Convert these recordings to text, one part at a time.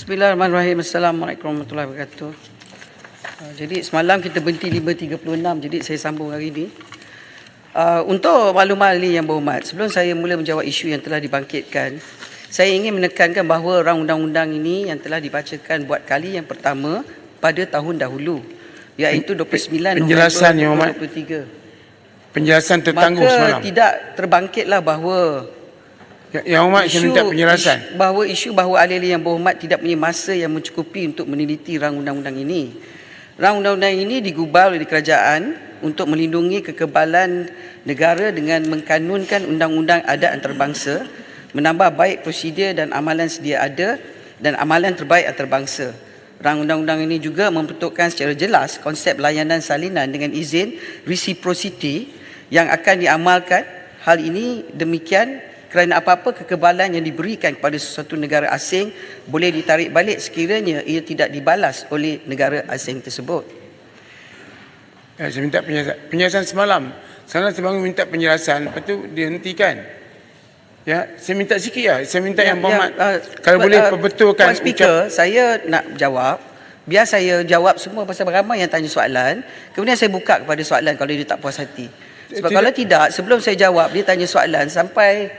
Bismillahirrahmanirrahim. Assalamualaikum warahmatullahi wabarakatuh. Jadi semalam kita berhenti 5.36, jadi saya sambung hari ini. Untuk maklumat ahli yang berhormat, sebelum saya mula menjawab isu yang telah dibangkitkan, saya ingin menekankan bahawa rang undang-undang ini yang telah dibacakan buat kali yang pertama pada tahun dahulu, iaitu 29 November 2023. Penjelasan tertangguh semalam. Maka tidak terbangkitlah bahawa Yang Hormat saya minta penjelasan. Isu bahawa ahli-ahli yang berhormat tidak punya masa yang mencukupi untuk meneliti rang undang-undang ini. Rang undang-undang ini digubal oleh kerajaan untuk melindungi kekebalan negara dengan mengkanunkan undang-undang adat antarabangsa, menambah baik prosedur dan amalan sedia ada dan amalan terbaik antarabangsa. Rang undang-undang ini juga memperuntukkan secara jelas konsep layanan salinan dengan izin reciprocity yang akan diamalkan. Hal ini demikian kerana apa-apa kekebalan yang diberikan kepada sesuatu negara asing boleh ditarik balik sekiranya ia tidak dibalas oleh negara asing tersebut. Saya minta penjelasan semalam. Saya bangun minta penjelasan, lepas tu dihentikan. Ya, saya minta sikit ya. Saya minta yang berhormat kalau boleh perbetulkan. Tuan Speaker, saya nak jawab. Biar saya jawab semua pasal ramai yang tanya soalan. Kemudian saya buka kepada soalan kalau dia tak puas hati. Sebab kalau tidak, sebelum saya jawab, dia tanya soalan sampai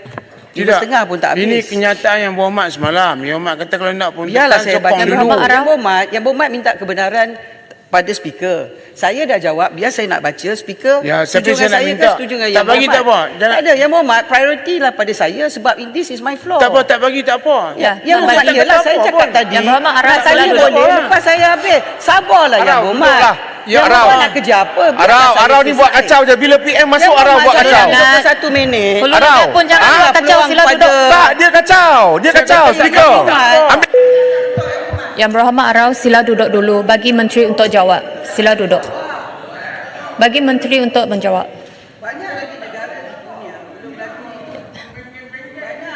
5.30 pun tak habis. Ini kenyataan yang berhormat semalam. Yang berhormat kata kalau nak pun biarlah saya baca dulu. Yang berhormat minta kebenaran pada speaker. Saya dah jawab, biar saya nak baca speaker. Ya, setuju dengan saya ke setuju dengan yang bagi tak apa. Tak ada, yang berhormat priority lah pada saya sebab this is my floor. Tak apa, tak bagi tak apa. Ya, yang berhormat ialah saya cakap tadi. Yang berhormat arah tadi boleh lepas saya habis. Sabarlah yang berhormat. Ya, yang Arau. nak kerja apa? Arau ni buat kacau je. Bila PM masuk, Arau buat kacau. 21 minit. Arau pun jangan buat kacau, sila duduk. Tak, dia kacau. Dia kacau, speaker. Yang berhormat Arau, sila duduk dulu. Bagi Menteri untuk jawab. Sila duduk. Bagi Menteri untuk menjawab.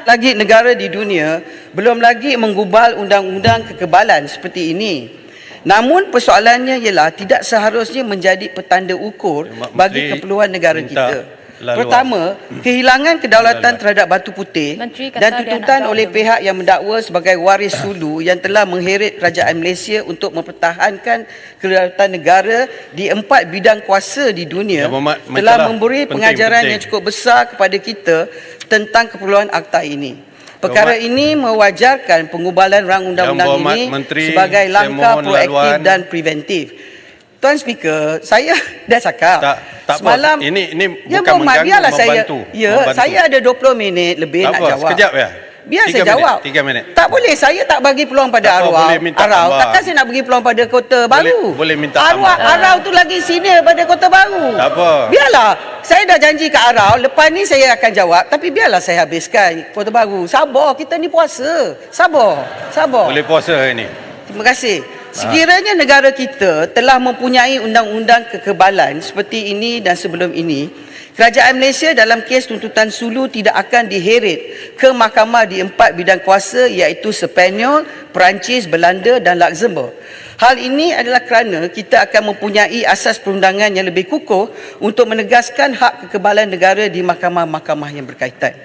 Lagi negara di dunia belum lagi menggubal undang-undang kekebalan seperti ini. Namun persoalannya ialah tidak seharusnya menjadi petanda ukur bagi keperluan negara kita. Pertama, kehilangan kedaulatan terhadap Batu Putih dan tuntutan oleh pihak yang mendakwa sebagai waris Sulu yang telah mengheret kerajaan Malaysia untuk mempertahankan kedaulatan negara di 4 bidang kuasa di dunia telah memberi pengajaran yang cukup besar kepada kita tentang keperluan akta ini. Perkara ini mewajarkan pengubalan rang undang-undang ini sebagai langkah proaktif dan preventif. Tuan Speaker, saya dah cakap tak semalam apa. Ini bukan bukan mengganggu, membantu. Saya ada 20 minit lebih nak jawab. Sekejap ya. Biar saya jawab. 3 minit. Tak boleh, saya tak bagi peluang pada Arau. Takkan saya nak bagi peluang pada Kota Baru. Boleh minta tambah. Arau tu lagi senior pada Kota Baru. Tak apa. Biarlah. Saya dah janji ke Arau, lepas ni saya akan jawab. Tapi biarlah saya habiskan Kota Baru. Sabar, kita ni puasa. Sabar. Boleh puasa hari ni. Terima kasih. Sekiranya negara kita telah mempunyai undang-undang kekebalan seperti ini dan sebelum ini, kerajaan Malaysia dalam kes tuntutan Sulu tidak akan diheret ke mahkamah di 4 bidang kuasa iaitu Sepanyol, Perancis, Belanda dan Luxembourg. Hal ini adalah kerana kita akan mempunyai asas perundangan yang lebih kukuh untuk menegaskan hak kekebalan negara di mahkamah-mahkamah yang berkaitan.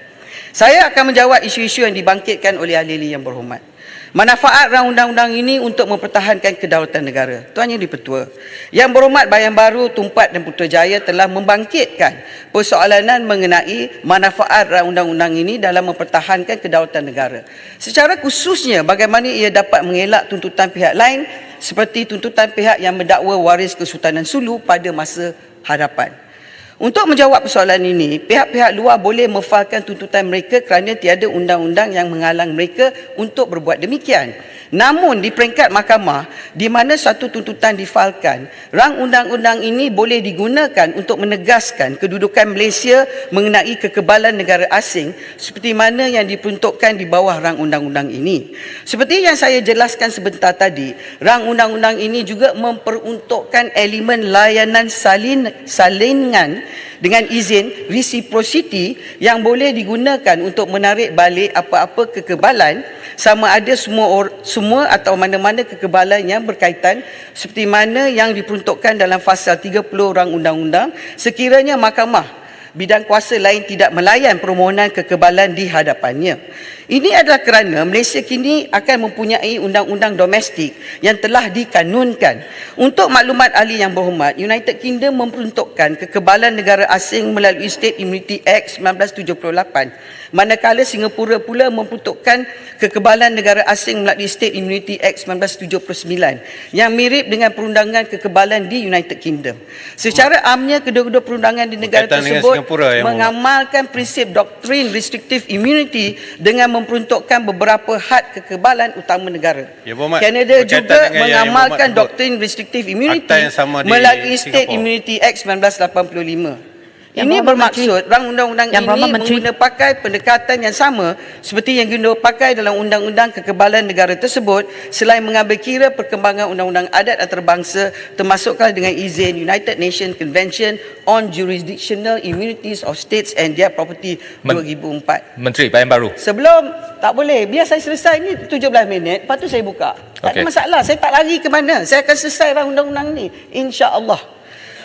Saya akan menjawab isu-isu yang dibangkitkan oleh ahli-ahli yang berhormat. Manfaat rang undang-undang ini untuk mempertahankan kedaulatan negara. Tuan Yang di-Pertua, Yang Berhormat Bayan Baru, Tumpat dan Putrajaya telah membangkitkan persoalanan mengenai manfaat rang undang-undang ini dalam mempertahankan kedaulatan negara. Secara khususnya bagaimana ia dapat mengelak tuntutan pihak lain seperti tuntutan pihak yang mendakwa waris Kesultanan Sulu pada masa hadapan. Untuk menjawab persoalan ini, pihak-pihak luar boleh memfalkan tuntutan mereka kerana tiada undang-undang yang menghalang mereka untuk berbuat demikian. Namun di peringkat mahkamah, di mana satu tuntutan difalkan, rang undang-undang ini boleh digunakan untuk menegaskan kedudukan Malaysia mengenai kekebalan negara asing seperti mana yang diperuntukkan di bawah rang undang-undang ini. Seperti yang saya jelaskan sebentar tadi, rang undang-undang ini juga memperuntukkan elemen layanan salingan dengan izin reciprocity yang boleh digunakan untuk menarik balik apa-apa kekebalan sama ada semua atau mana-mana kekebalan yang berkaitan seperti mana yang diperuntukkan dalam fasal 30 rang undang-undang sekiranya mahkamah bidang kuasa lain tidak melayan permohonan kekebalan di hadapannya. Ini adalah kerana Malaysia kini akan mempunyai undang-undang domestik yang telah dikanunkan. Untuk maklumat ahli yang berhormat, United Kingdom memperuntukkan kekebalan negara asing melalui State Immunity Act 1978, manakala Singapura pula memperuntukkan kekebalan negara asing melalui State Immunity Act 1979 yang mirip dengan perundangan kekebalan di United Kingdom. Secara amnya, kedua-dua perundangan di negara Berkaitan dengan tersebut Singapura yang mengamalkan prinsip doktrin restrictive immunity dengan memperuntukkan beberapa had kekebalan utama negara. Ya, Berhormat, Kanada berkaitan juga dengan yang mengamalkan Berhormat doktrin restrictive immunity akta yang sama di melalui State Singapura. Immunity Act 1985. Yang Ini Berhormat bermaksud rang undang-undang Yang ini Berhormat Menteri. mengguna pakai pendekatan yang sama seperti yang guna pakai dalam undang-undang kekebalan negara tersebut selain mengambil kira perkembangan undang-undang adat antarabangsa termasuklah dengan izin United Nations Convention on Jurisdictional Immunities of States and Their Property 2004. Menteri, Bayan Baru. Sebelum, tak boleh, biar saya selesai ni 17 minit, lepas tu saya buka. Tak ada Okey. masalah, saya tak lari ke mana. Saya akan selesai rang undang-undang ni, insya-Allah.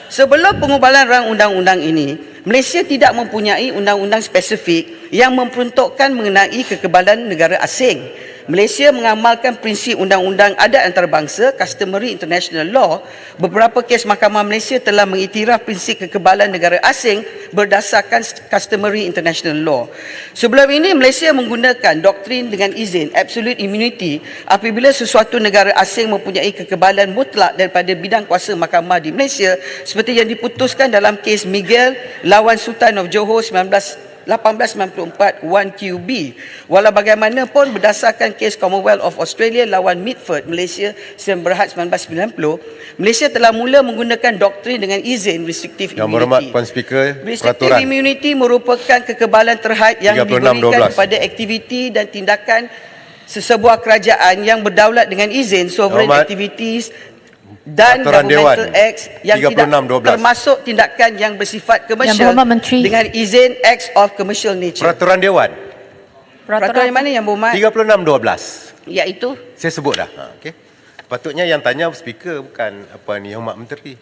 Sebelum pengubalan rang undang-undang ini, Malaysia tidak mempunyai undang-undang spesifik yang memperuntukkan mengenai kekebalan negara asing. Malaysia mengamalkan prinsip undang-undang adat antarabangsa, customary international law. Beberapa kes Mahkamah Malaysia telah mengiktiraf prinsip kekebalan negara asing berdasarkan customary international law. Sebelum ini, Malaysia menggunakan doktrin dengan izin absolute immunity apabila sesuatu negara asing mempunyai kekebalan mutlak daripada bidang kuasa mahkamah di Malaysia seperti yang diputuskan dalam kes Miguel lawan Sultan of Johor 1894 1QB. Walau bagaimanapun, berdasarkan kes Commonwealth of Australia lawan Mitford Malaysia 9 Berhad 1990, Malaysia telah mula menggunakan doktrin dengan izin restrictive Yang immunity. Berhormat Puan Speaker, Restrictive peraturan immunity merupakan kekebalan terhad yang 36-12. diberikan kepada aktiviti dan tindakan sesebuah kerajaan yang berdaulat dengan izin sovereign Hormat. activities dan Peraturan governmental Dewan acts yang tidak 36-12. termasuk tindakan yang bersifat komersial Berhormat Menteri. dengan izin acts of commercial nature. Peraturan Dewan Peraturan yang mana yang berhormat? 36-12. Iaitu Saya sebut dah. Okey. Patutnya yang tanya speaker bukan apa ni Hormat Menteri.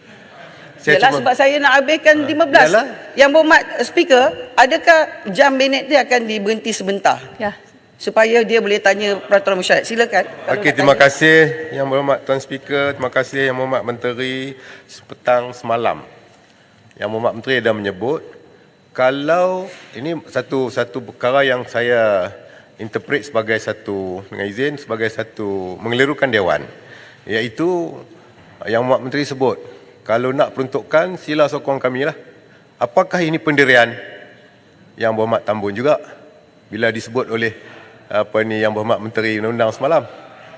Yalah, sebab saya nak habiskan 15. yalah. Yang berhormat speaker, adakah jam minit dia akan diberhenti sebentar Ya. supaya dia boleh tanya peraturan mesyuarat? Silakan. Kalau Okey, nak terima tanya. kasih Yang Berhormat Tuan Speaker, terima kasih Yang Berhormat Menteri. Petang semalam Yang Berhormat Menteri dah menyebut kalau ini satu perkara yang saya interpret sebagai satu dengan izin sebagai satu mengelirukan Dewan, iaitu Yang Berhormat Menteri sebut kalau nak peruntukkan sila sokong kami lah. Apakah ini pendirian Yang Berhormat Tambun juga bila disebut oleh apa ni Yang Berhormat Menteri Undang-Undang semalam?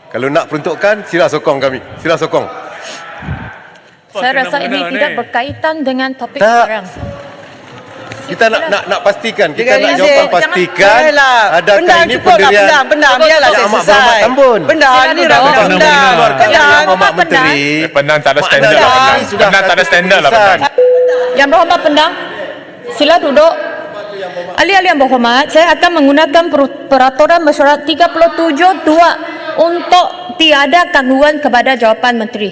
Kalau nak peruntukkan, sila sokong kami. Sila sokong. Saya rasa ini tidak berkaitan dengan topik Tak. sekarang. Kita nak pastikan, kita Dengan nak izin, jawapan jangan- pastikan Baiklah. adakah Pendang, ini cukup lah, pendirian pendang, biarlah Yang saya Amat selesai. Berhormat Tambun. Pendang, Silakan ni duduk. undang-undang. Keluarkan Pendang. Yang Berhormat Pendang. Menteri. Pendang tak ada standard lah Maknanya pendang. ini sudah Pendang tak ada satu standard lah keputusan. pendang. Yang Berhormat Pendang, sila duduk. Ahli-ahli yang berhormat, saya akan menggunakan peraturan mesyuarat 37(2) untuk tiada gangguan kepada jawapan menteri.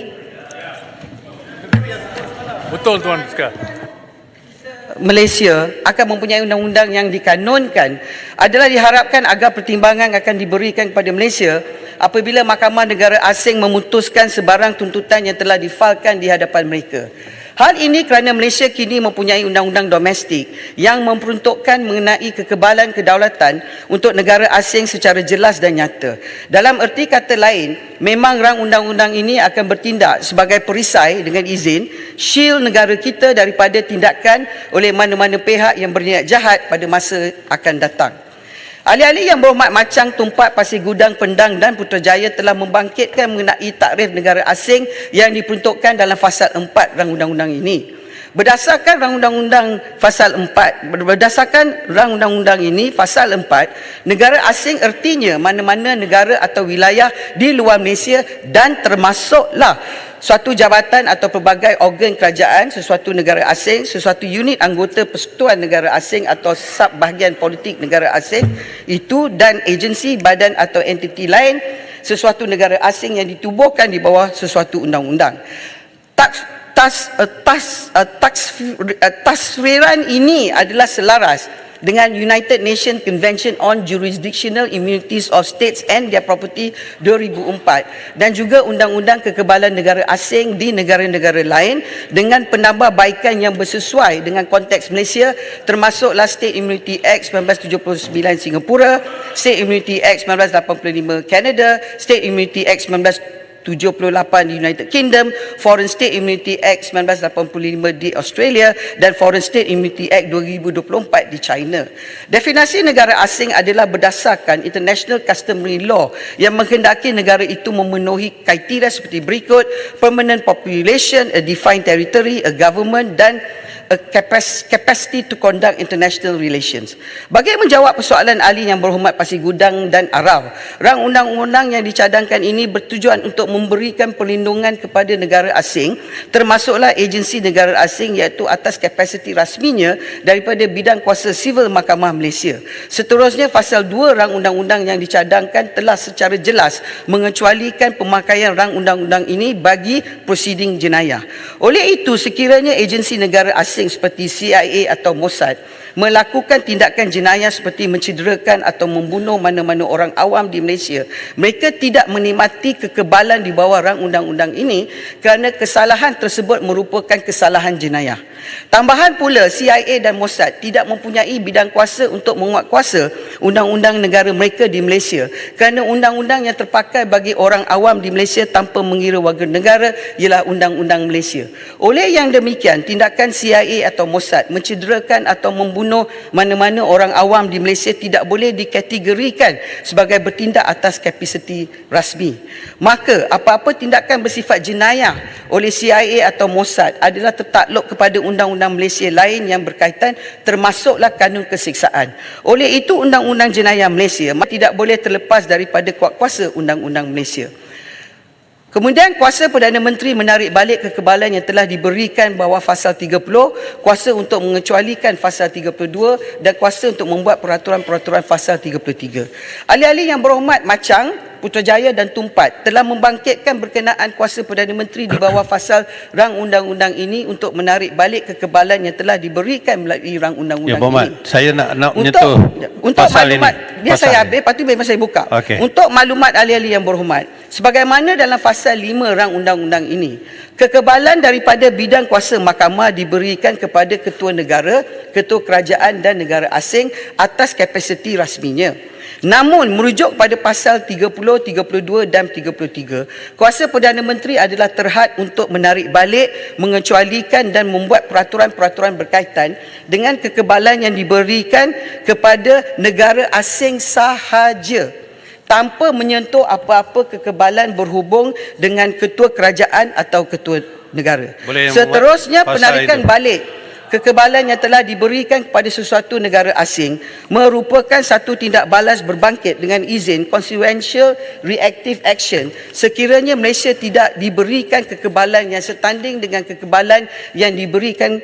Betul Tuan Speaker. Malaysia akan mempunyai undang-undang yang dikanunkan adalah diharapkan agar pertimbangan akan diberikan kepada Malaysia apabila Mahkamah Negara Asing memutuskan sebarang tuntutan yang telah difalkan di hadapan mereka. Hal ini kerana Malaysia kini mempunyai undang-undang domestik yang memperuntukkan mengenai kekebalan kedaulatan untuk negara asing secara jelas dan nyata. Dalam erti kata lain, memang rang undang-undang ini akan bertindak sebagai perisai dengan izin shield negara kita daripada tindakan oleh mana-mana pihak yang berniat jahat pada masa akan datang. Ahli-ahli yang berhormat macam Tumpak, Pasir Gudang, Pendang dan Putrajaya telah membangkitkan mengenai takrif negara asing yang diperuntukkan dalam fasal 4 rang undang-undang ini. Berdasarkan rang undang-undang ini fasal 4, negara asing ertinya mana-mana negara atau wilayah di luar Malaysia dan termasuklah suatu jabatan atau pelbagai organ kerajaan, sesuatu negara asing, sesuatu unit anggota persekutuan negara asing atau subbahagian politik negara asing itu dan agensi, badan atau entiti lain sesuatu negara asing yang ditubuhkan di bawah sesuatu undang-undang. Tasfiran ini adalah selaras dengan United Nations Convention on Jurisdictional Immunities of States and Their Property 2004 dan juga Undang-Undang Kekebalan Negara Asing di negara-negara lain dengan penambahbaikan yang bersesuai dengan konteks Malaysia, termasuklah State Immunity Act 1979 Singapura, State Immunity Act 1985 Canada, State Immunity Act 1978 di United Kingdom, Foreign State Immunity Act 1985 di Australia dan Foreign State Immunity Act 2024 di China. Definisi negara asing adalah berdasarkan International Customary Law yang menghendaki negara itu memenuhi kriteria seperti berikut: permanent population, a defined territory, a government dan a capacity to conduct international relations. Bagi menjawab persoalan ahli yang berhormat Pasir Gudang dan Arau, rang undang-undang yang dicadangkan ini bertujuan untuk memberikan perlindungan kepada negara asing, termasuklah agensi negara asing, iaitu atas kapasiti rasminya daripada bidang kuasa sivil Mahkamah Malaysia. Seterusnya, pasal 2 rang undang-undang yang dicadangkan telah secara jelas mengecualikan pemakaian rang undang-undang ini bagi prosiding jenayah. Oleh itu, sekiranya agensi negara asing seperti CIA atau Mossad melakukan tindakan jenayah seperti mencederakan atau membunuh mana-mana orang awam di Malaysia, mereka tidak menikmati kekebalan di bawah rang undang-undang ini kerana kesalahan tersebut merupakan kesalahan jenayah. Tambahan pula, CIA dan Mossad tidak mempunyai bidang kuasa untuk menguatkuasa undang-undang negara mereka di Malaysia kerana undang-undang yang terpakai bagi orang awam di Malaysia tanpa mengira warga negara ialah undang-undang Malaysia. Oleh yang demikian, tindakan CIA atau Mossad mencederakan atau membunuh mana-mana orang awam di Malaysia tidak boleh dikategorikan sebagai bertindak atas kapasiti rasmi. Maka apa-apa tindakan bersifat jenayah oleh CIA atau Mossad adalah tertakluk kepada undang-undang Malaysia lain yang berkaitan, termasuklah kanun keseksaan. Oleh itu, undang-undang jenayah Malaysia tidak boleh terlepas daripada kuasa undang-undang Malaysia. Kemudian, kuasa Perdana Menteri menarik balik kekebalan yang telah diberikan bawah Fasal 30, kuasa untuk mengecualikan Fasal 32 dan kuasa untuk membuat peraturan-peraturan Fasal 33. Ahli-ahli yang berhormat Macang, Putrajaya dan Tumpat telah membangkitkan berkenaan kuasa Perdana Menteri di bawah fasal rang undang-undang ini untuk menarik balik kekebalan yang telah diberikan melalui rang undang-undang ini. Saya nak menyentuh untuk pasal maklumat, ini. biar saya habis, lepas tu memang saya buka. Okey. Untuk maklumat ahli-ahli yang berhormat, sebagaimana dalam fasal 5 rang undang-undang ini, kekebalan daripada bidang kuasa mahkamah diberikan kepada ketua negara, ketua kerajaan dan negara asing atas kapasiti rasminya. Namun, merujuk pada pasal 30, 32 dan 33, kuasa Perdana Menteri adalah terhad untuk menarik balik, mengecualikan dan membuat peraturan-peraturan berkaitan dengan kekebalan yang diberikan kepada negara asing sahaja, tanpa menyentuh apa-apa kekebalan berhubung dengan ketua kerajaan atau ketua negara. Seterusnya, penarikan balik kekebalan yang telah diberikan kepada sesuatu negara asing merupakan satu tindak balas berbangkit dengan izin consequential reactive action sekiranya Malaysia tidak diberikan kekebalan yang setanding dengan kekebalan yang diberikan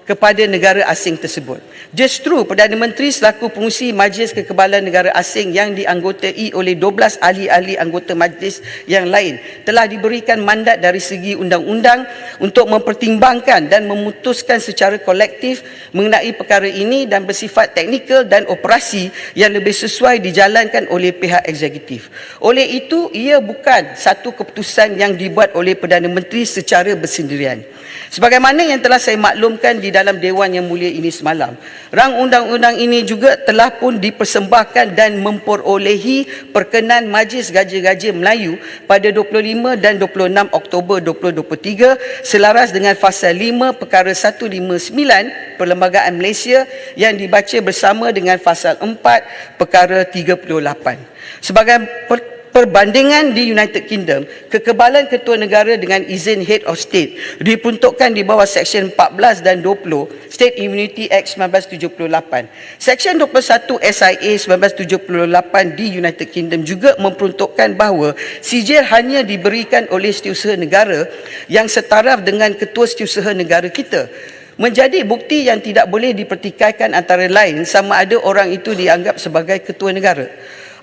kepada negara asing tersebut. Justru Perdana Menteri selaku pengurusi Majlis Kekebalan Negara Asing yang dianggotai oleh 12 ahli-ahli anggota majlis yang lain telah diberikan mandat dari segi undang-undang untuk mempertimbangkan dan memutuskan secara kolektif mengenai perkara ini dan bersifat teknikal dan operasi yang lebih sesuai dijalankan oleh pihak eksekutif. Oleh itu, ia bukan satu keputusan yang dibuat oleh Perdana Menteri secara bersendirian. Sebagaimana yang telah saya maklumkan di dalam Dewan Yang Mulia ini semalam, rang undang-undang ini juga telah pun dipersembahkan dan memperolehi perkenan Majlis Gaja-Gaja Melayu pada 25 dan 26 Oktober 2023 selaras dengan Fasal 5 Perkara 159 Perlembagaan Malaysia yang dibaca bersama dengan Fasal 4 Perkara 38. Sebagai perbandingan di United Kingdom, kekebalan ketua negara dengan izin Head of State diperuntukkan di bawah Seksyen 14 dan 20 State Immunity Act 1978. Seksyen 21 SIA 1978 di United Kingdom juga memperuntukkan bahawa sijil hanya diberikan oleh setiausaha negara yang setaraf dengan ketua setiausaha negara kita. Menjadi bukti yang tidak boleh dipertikaikan antara lain sama ada orang itu dianggap sebagai ketua negara.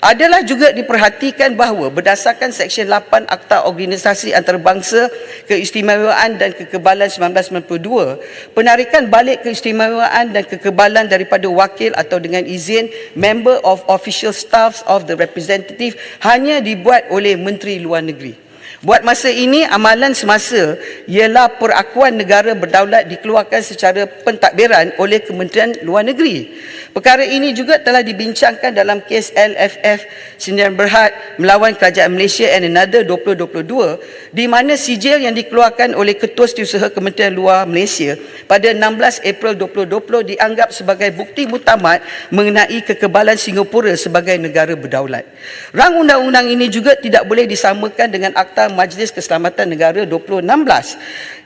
Adalah juga diperhatikan bahawa berdasarkan Seksyen 8 Akta Organisasi Antarabangsa Keistimewaan dan Kekebalan 1992, penarikan balik keistimewaan dan kekebalan daripada wakil atau dengan izin member of official staffs of the representative hanya dibuat oleh Menteri Luar Negeri. Buat masa ini, amalan semasa ialah perakuan negara berdaulat dikeluarkan secara pentadbiran oleh Kementerian Luar Negeri. Perkara ini juga telah dibincangkan dalam kes LFF Sdn Bhd melawan Kerajaan Malaysia and Another 2022, di mana sijil yang dikeluarkan oleh Ketua Setiausaha Kementerian Luar Malaysia pada 16 April 2020 dianggap sebagai bukti mutamat mengenai kekebalan Singapura sebagai negara berdaulat. Rang undang-undang ini juga tidak boleh disamakan dengan Akta Majlis Keselamatan Negara 2016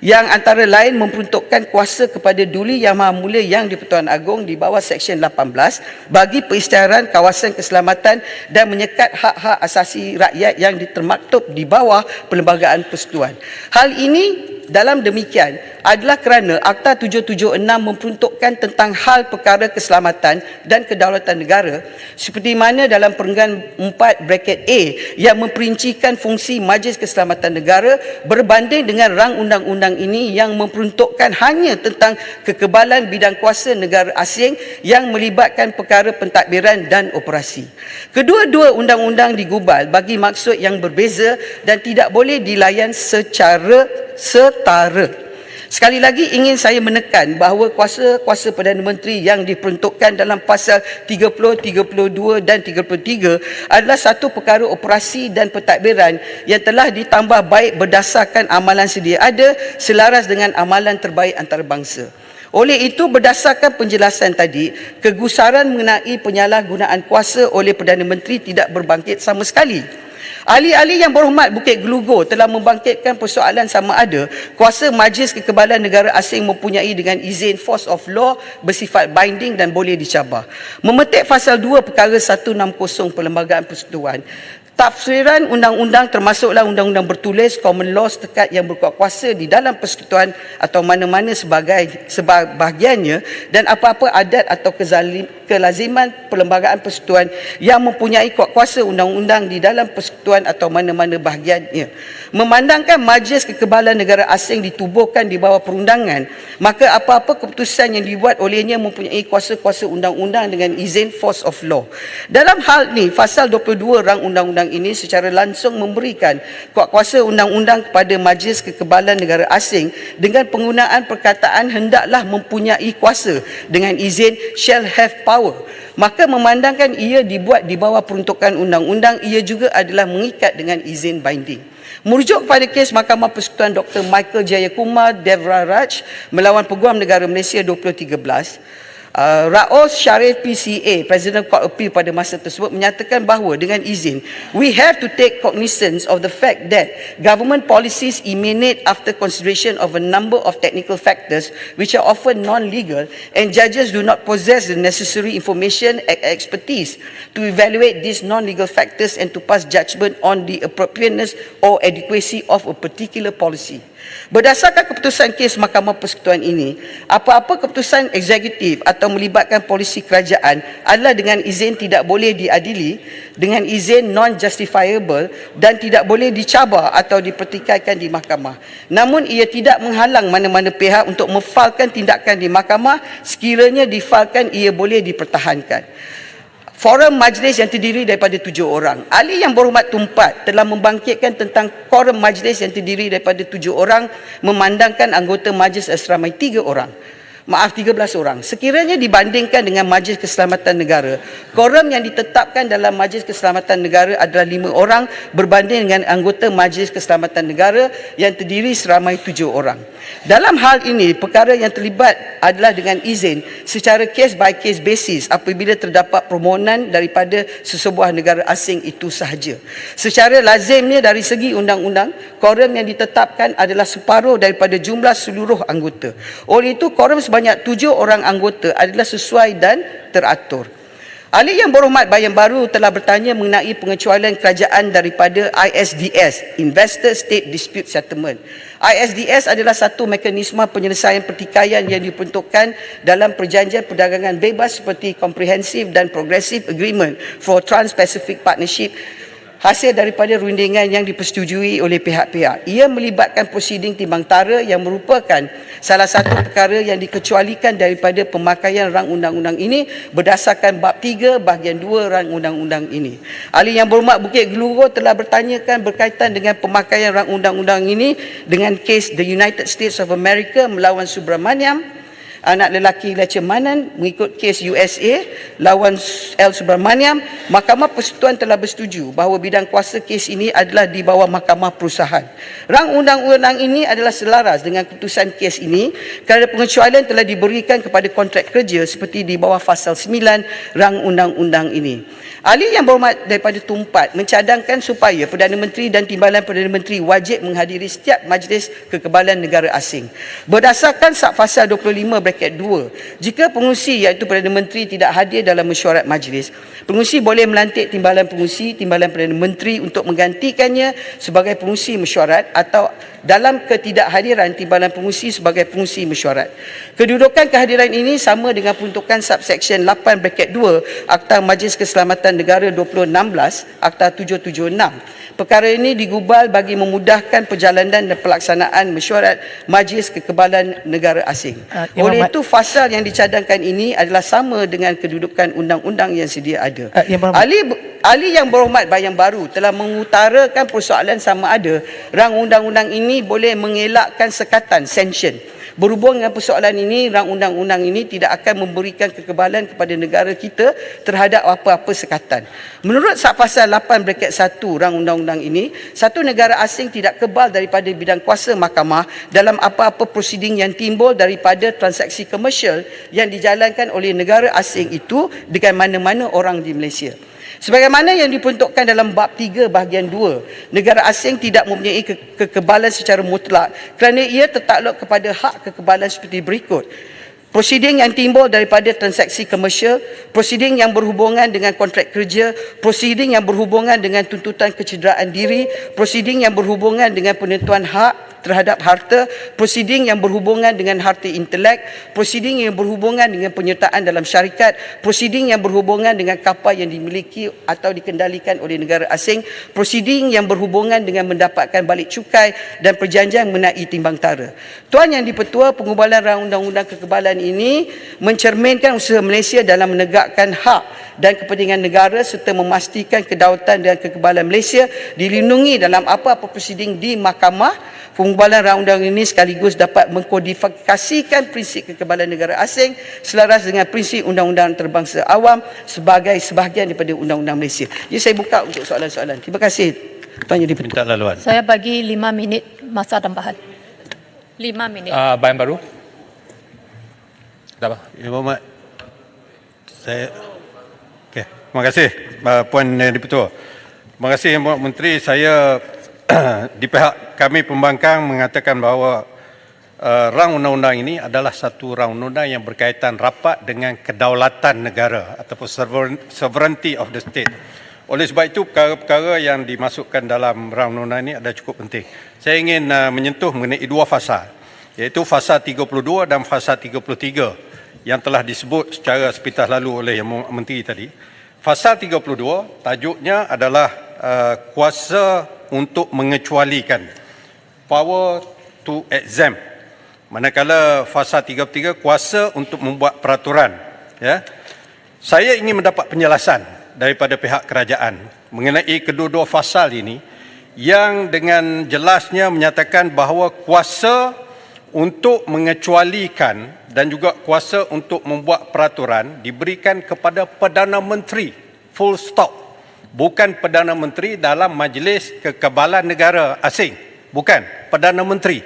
yang antara lain memperuntukkan kuasa kepada Duli Yang Maha Mulia Yang di-Pertuan Agong di bawah Seksyen 18 bagi perisytiharan kawasan keselamatan dan menyekat hak-hak asasi rakyat yang termaktub di bawah Perlembagaan Persekutuan. Hal ini dalam demikian adalah kerana Akta 776 memperuntukkan tentang hal perkara keselamatan dan kedaulatan negara seperti mana dalam perenggan 4 bracket A yang memperincikan fungsi Majlis Keselamatan Negara berbanding dengan rang undang-undang ini yang memperuntukkan hanya tentang kekebalan bidang kuasa negara asing yang melibatkan perkara pentadbiran dan operasi. Kedua-dua undang-undang digubal bagi maksud yang berbeza dan tidak boleh dilayan secara setara. Sekali lagi ingin saya menekan bahawa kuasa-kuasa Perdana Menteri yang diperuntukkan dalam pasal 30, 32 dan 33 adalah satu perkara operasi dan pentadbiran yang telah ditambah baik berdasarkan amalan sedia ada selaras dengan amalan terbaik antarabangsa. Oleh itu, berdasarkan penjelasan tadi, kegusaran mengenai penyalahgunaan kuasa oleh Perdana Menteri tidak berbangkit sama sekali. Ahli-ahli yang berhormat Bukit Gelugur telah membangkitkan persoalan sama ada kuasa Majlis Kekebalan Negara Asing mempunyai dengan izin force of law bersifat binding dan boleh dicabar. Memetik fasal 2 perkara 160 Perlembagaan Persekutuan, tafsiran undang-undang termasuklah undang-undang bertulis, common law setekat yang berkuat kuasa di dalam persekutuan atau mana-mana sebahagiannya dan apa-apa adat atau kelaziman perlembagaan persekutuan yang mempunyai kuat kuasa undang-undang di dalam persekutuan atau mana-mana bahagiannya. Memandangkan Majlis Kekebalan Negara Asing ditubuhkan di bawah perundangan, maka apa-apa keputusan yang dibuat olehnya mempunyai kuasa-kuasa undang-undang dengan izin force of law. Dalam hal ini, fasal 22 rang undang-undang ini secara langsung memberikan kuasa undang-undang kepada Majlis Kekebalan Negara Asing dengan penggunaan perkataan hendaklah mempunyai kuasa dengan izin shall have power. Maka memandangkan ia dibuat di bawah peruntukan undang-undang, ia juga adalah mengikat dengan izin binding. Merujuk kepada kes Mahkamah Persekutuan Dr. Michael Jayakumar Devra Raj melawan Peguam Negara Malaysia 2013, Raos Sharif PCA, Presiden Court Appeal pada masa tersebut menyatakan bahawa dengan izin, we have to take cognizance of the fact that government policies emanate after consideration of a number of technical factors which are often non-legal and judges do not possess the necessary information and expertise to evaluate these non-legal factors and to pass judgment on the appropriateness or adequacy of a particular policy. Berdasarkan keputusan kes Mahkamah Persekutuan ini, apa-apa keputusan eksekutif atau melibatkan polisi kerajaan adalah dengan izin tidak boleh diadili, dengan izin non-justifiable dan tidak boleh dicabar atau dipertikaikan di mahkamah. Namun ia tidak menghalang mana-mana pihak untuk memfailkan tindakan di mahkamah sekiranya difailkan ia boleh dipertahankan. Forum majlis yang terdiri daripada 7 orang. Ahli yang berhormat Tumpat telah membangkitkan tentang forum majlis yang terdiri daripada 7 orang memandangkan anggota majlis seramai 13 orang. Sekiranya dibandingkan dengan Majlis Keselamatan Negara, quorum yang ditetapkan dalam Majlis Keselamatan Negara adalah 5 orang berbanding dengan anggota Majlis Keselamatan Negara yang terdiri seramai 7 orang. Dalam hal ini, perkara yang terlibat adalah dengan izin secara case by case basis apabila terdapat permohonan daripada sesebuah negara asing itu sahaja. Secara lazimnya dari segi undang-undang, quorum yang ditetapkan adalah separuh daripada jumlah seluruh anggota. Oleh itu, quorum sebanyak 7 orang anggota adalah sesuai dan teratur. Ahli Yang Berhormat Bayan Baru telah bertanya mengenai pengecualian kerajaan daripada ISDS, Investor State Dispute Settlement. ISDS adalah satu mekanisme penyelesaian pertikaian yang diperuntukkan dalam perjanjian perdagangan bebas seperti Comprehensive dan Progressive Agreement for Trans-Pacific Partnership, hasil daripada rundingan yang dipersetujui oleh pihak-pihak. Ia melibatkan prosiding timbang tara yang merupakan salah satu perkara yang dikecualikan daripada pemakaian rang undang-undang ini berdasarkan bab 3 bahagian 2 rang undang-undang ini. Ahli Yang Berhormat Bukit Gelugor telah bertanyakan berkaitan dengan pemakaian rang undang-undang ini dengan kes The United States of America melawan Subramaniam, anak lelaki Lechemanan, mengikut kes USA lawan L. Subramaniam. Mahkamah Persekutuan telah bersetuju bahawa bidang kuasa kes ini adalah di bawah Mahkamah Perusahaan. Rang undang-undang ini adalah selaras dengan keputusan kes ini kerana pengecualian telah diberikan kepada kontrak kerja seperti di bawah Fasal 9 rang undang-undang ini. Ahli Yang Berhormat daripada Tumpat mencadangkan supaya Perdana Menteri dan Timbalan Perdana Menteri wajib menghadiri setiap majlis kekebalan negara asing. Berdasarkan Fasal 25(2), jika pengurusi iaitu Perdana Menteri tidak hadir dalam mesyuarat majlis, pengurusi boleh melantik Timbalan Pengurusi, Timbalan Perdana Menteri untuk menggantikannya sebagai pengurusi mesyuarat atau dalam ketidakhadiran Timbalan Pengurusi sebagai pengurusi mesyuarat. Kedudukan kehadiran ini sama dengan peruntukan subsection 8(2) Akta Majlis Keselamatan Negara 2016, Akta 776. Perkara ini digubal bagi memudahkan perjalanan dan pelaksanaan mesyuarat Majlis Kekebalan Negara Asing. Oleh itu, fasal yang dicadangkan ini adalah sama dengan kedudukan undang-undang yang sedia ada. Ahli Yang Berhormat Bayan Baru telah mengutarakan persoalan sama ada rang undang-undang ini boleh mengelakkan sekatan sanction. Berhubung dengan persoalan ini, rang undang-undang ini tidak akan memberikan kekebalan kepada negara kita terhadap apa-apa sekatan. Menurut Pasal 8(1) rang undang-undang ini, satu negara asing tidak kebal daripada bidang kuasa mahkamah dalam apa-apa prosiding yang timbul daripada transaksi komersial yang dijalankan oleh negara asing itu dengan mana-mana orang di Malaysia. Sebagaimana yang diperuntukkan dalam bab 3 bahagian 2, negara asing tidak mempunyai kekebalan secara mutlak kerana ia tertakluk kepada hak kekebalan seperti berikut. Prosiding yang timbul daripada transaksi komersial, prosiding yang berhubungan dengan kontrak kerja, prosiding yang berhubungan dengan tuntutan kecederaan diri, prosiding yang berhubungan dengan penentuan hak terhadap harta, prosiding yang berhubungan dengan harta intelek, prosiding yang berhubungan dengan penyertaan dalam syarikat, prosiding yang berhubungan dengan kapal yang dimiliki atau dikendalikan oleh negara asing, prosiding yang berhubungan dengan mendapatkan balik cukai dan perjanjian mengenai timbang tara. Tuan Yang di-Pertua, pengubalan rang undang-undang kekebalan ini mencerminkan usaha Malaysia dalam menegakkan hak dan kepentingan negara serta memastikan kedaulatan dan kekebalan Malaysia dilindungi dalam apa-apa prosiding di mahkamah. Pengubalan rang undang ini sekaligus dapat mengkodifikasikan prinsip kekebalan negara asing selaras dengan prinsip undang-undang terbangsa awam sebagai sebahagian daripada undang-undang Malaysia. Jadi saya buka untuk soalan-soalan. Terima kasih Tuan Yang di-Pertua. Minta laluan. Saya bagi 5 minit masa tambahan. 5 minit. Bayan Baru. Dah apa? Yang Berhormat, saya... Okey, terima kasih Puan Yang di-Pertua. Terima kasih Yang Berhormat Menteri. Saya di pihak kami pembangkang mengatakan bahawa rang undang-undang ini adalah satu rang undang-undang yang berkaitan rapat dengan kedaulatan negara ataupun sovereignty of the state. Oleh sebab itu, perkara-perkara yang dimasukkan dalam rang undang-undang ini adalah cukup penting. Saya ingin menyentuh mengenai dua fasal, iaitu fasal 32 dan fasal 33 yang telah disebut secara sepintas lalu oleh Yang Menteri tadi. Fasal 32 tajuknya adalah kuasa untuk mengecualikan, power to exempt. Manakala fasal 33 kuasa untuk membuat peraturan. Ya. Saya ingin mendapat penjelasan daripada pihak kerajaan mengenai kedua-dua fasal ini yang dengan jelasnya menyatakan bahawa kuasa untuk mengecualikan dan juga kuasa untuk membuat peraturan diberikan kepada Perdana Menteri, full stop. Bukan Perdana Menteri dalam Majlis Kekebalan Negara Asing. Bukan, Perdana Menteri.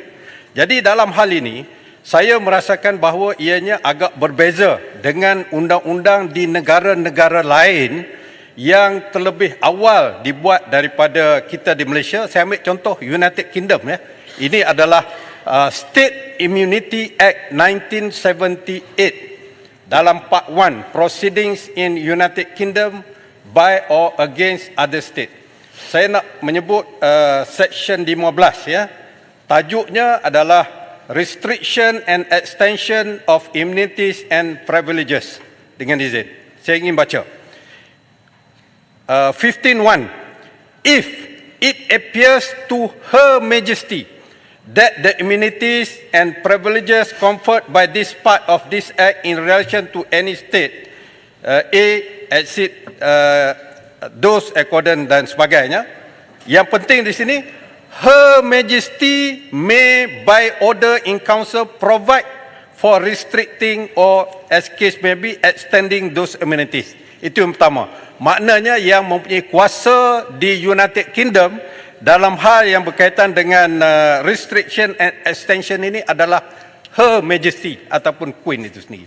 Jadi dalam hal ini, saya merasakan bahawa ianya agak berbeza dengan undang-undang di negara-negara lain yang terlebih awal dibuat daripada kita di Malaysia. Saya ambil contoh United Kingdom. Ya. Ini adalah State Immunity Act 1978. dalam Part 1, Proceedings in United Kingdom by or against other state. Saya nak menyebut Section 15 ya. Tajuknya adalah Restriction and Extension of Immunities and Privileges. Dengan izin, saya ingin baca. 15.1. If it appears to Her Majesty that the immunities and privileges conferred by this part of this Act in relation to any state exceed those according dan sebagainya. Yang penting di sini, Her Majesty may by order in council provide for restricting or as case may be extending those immunities. Itu yang pertama. Maknanya yang mempunyai kuasa di United Kingdom dalam hal yang berkaitan dengan restriction and extension ini adalah Her Majesty ataupun Queen itu sendiri.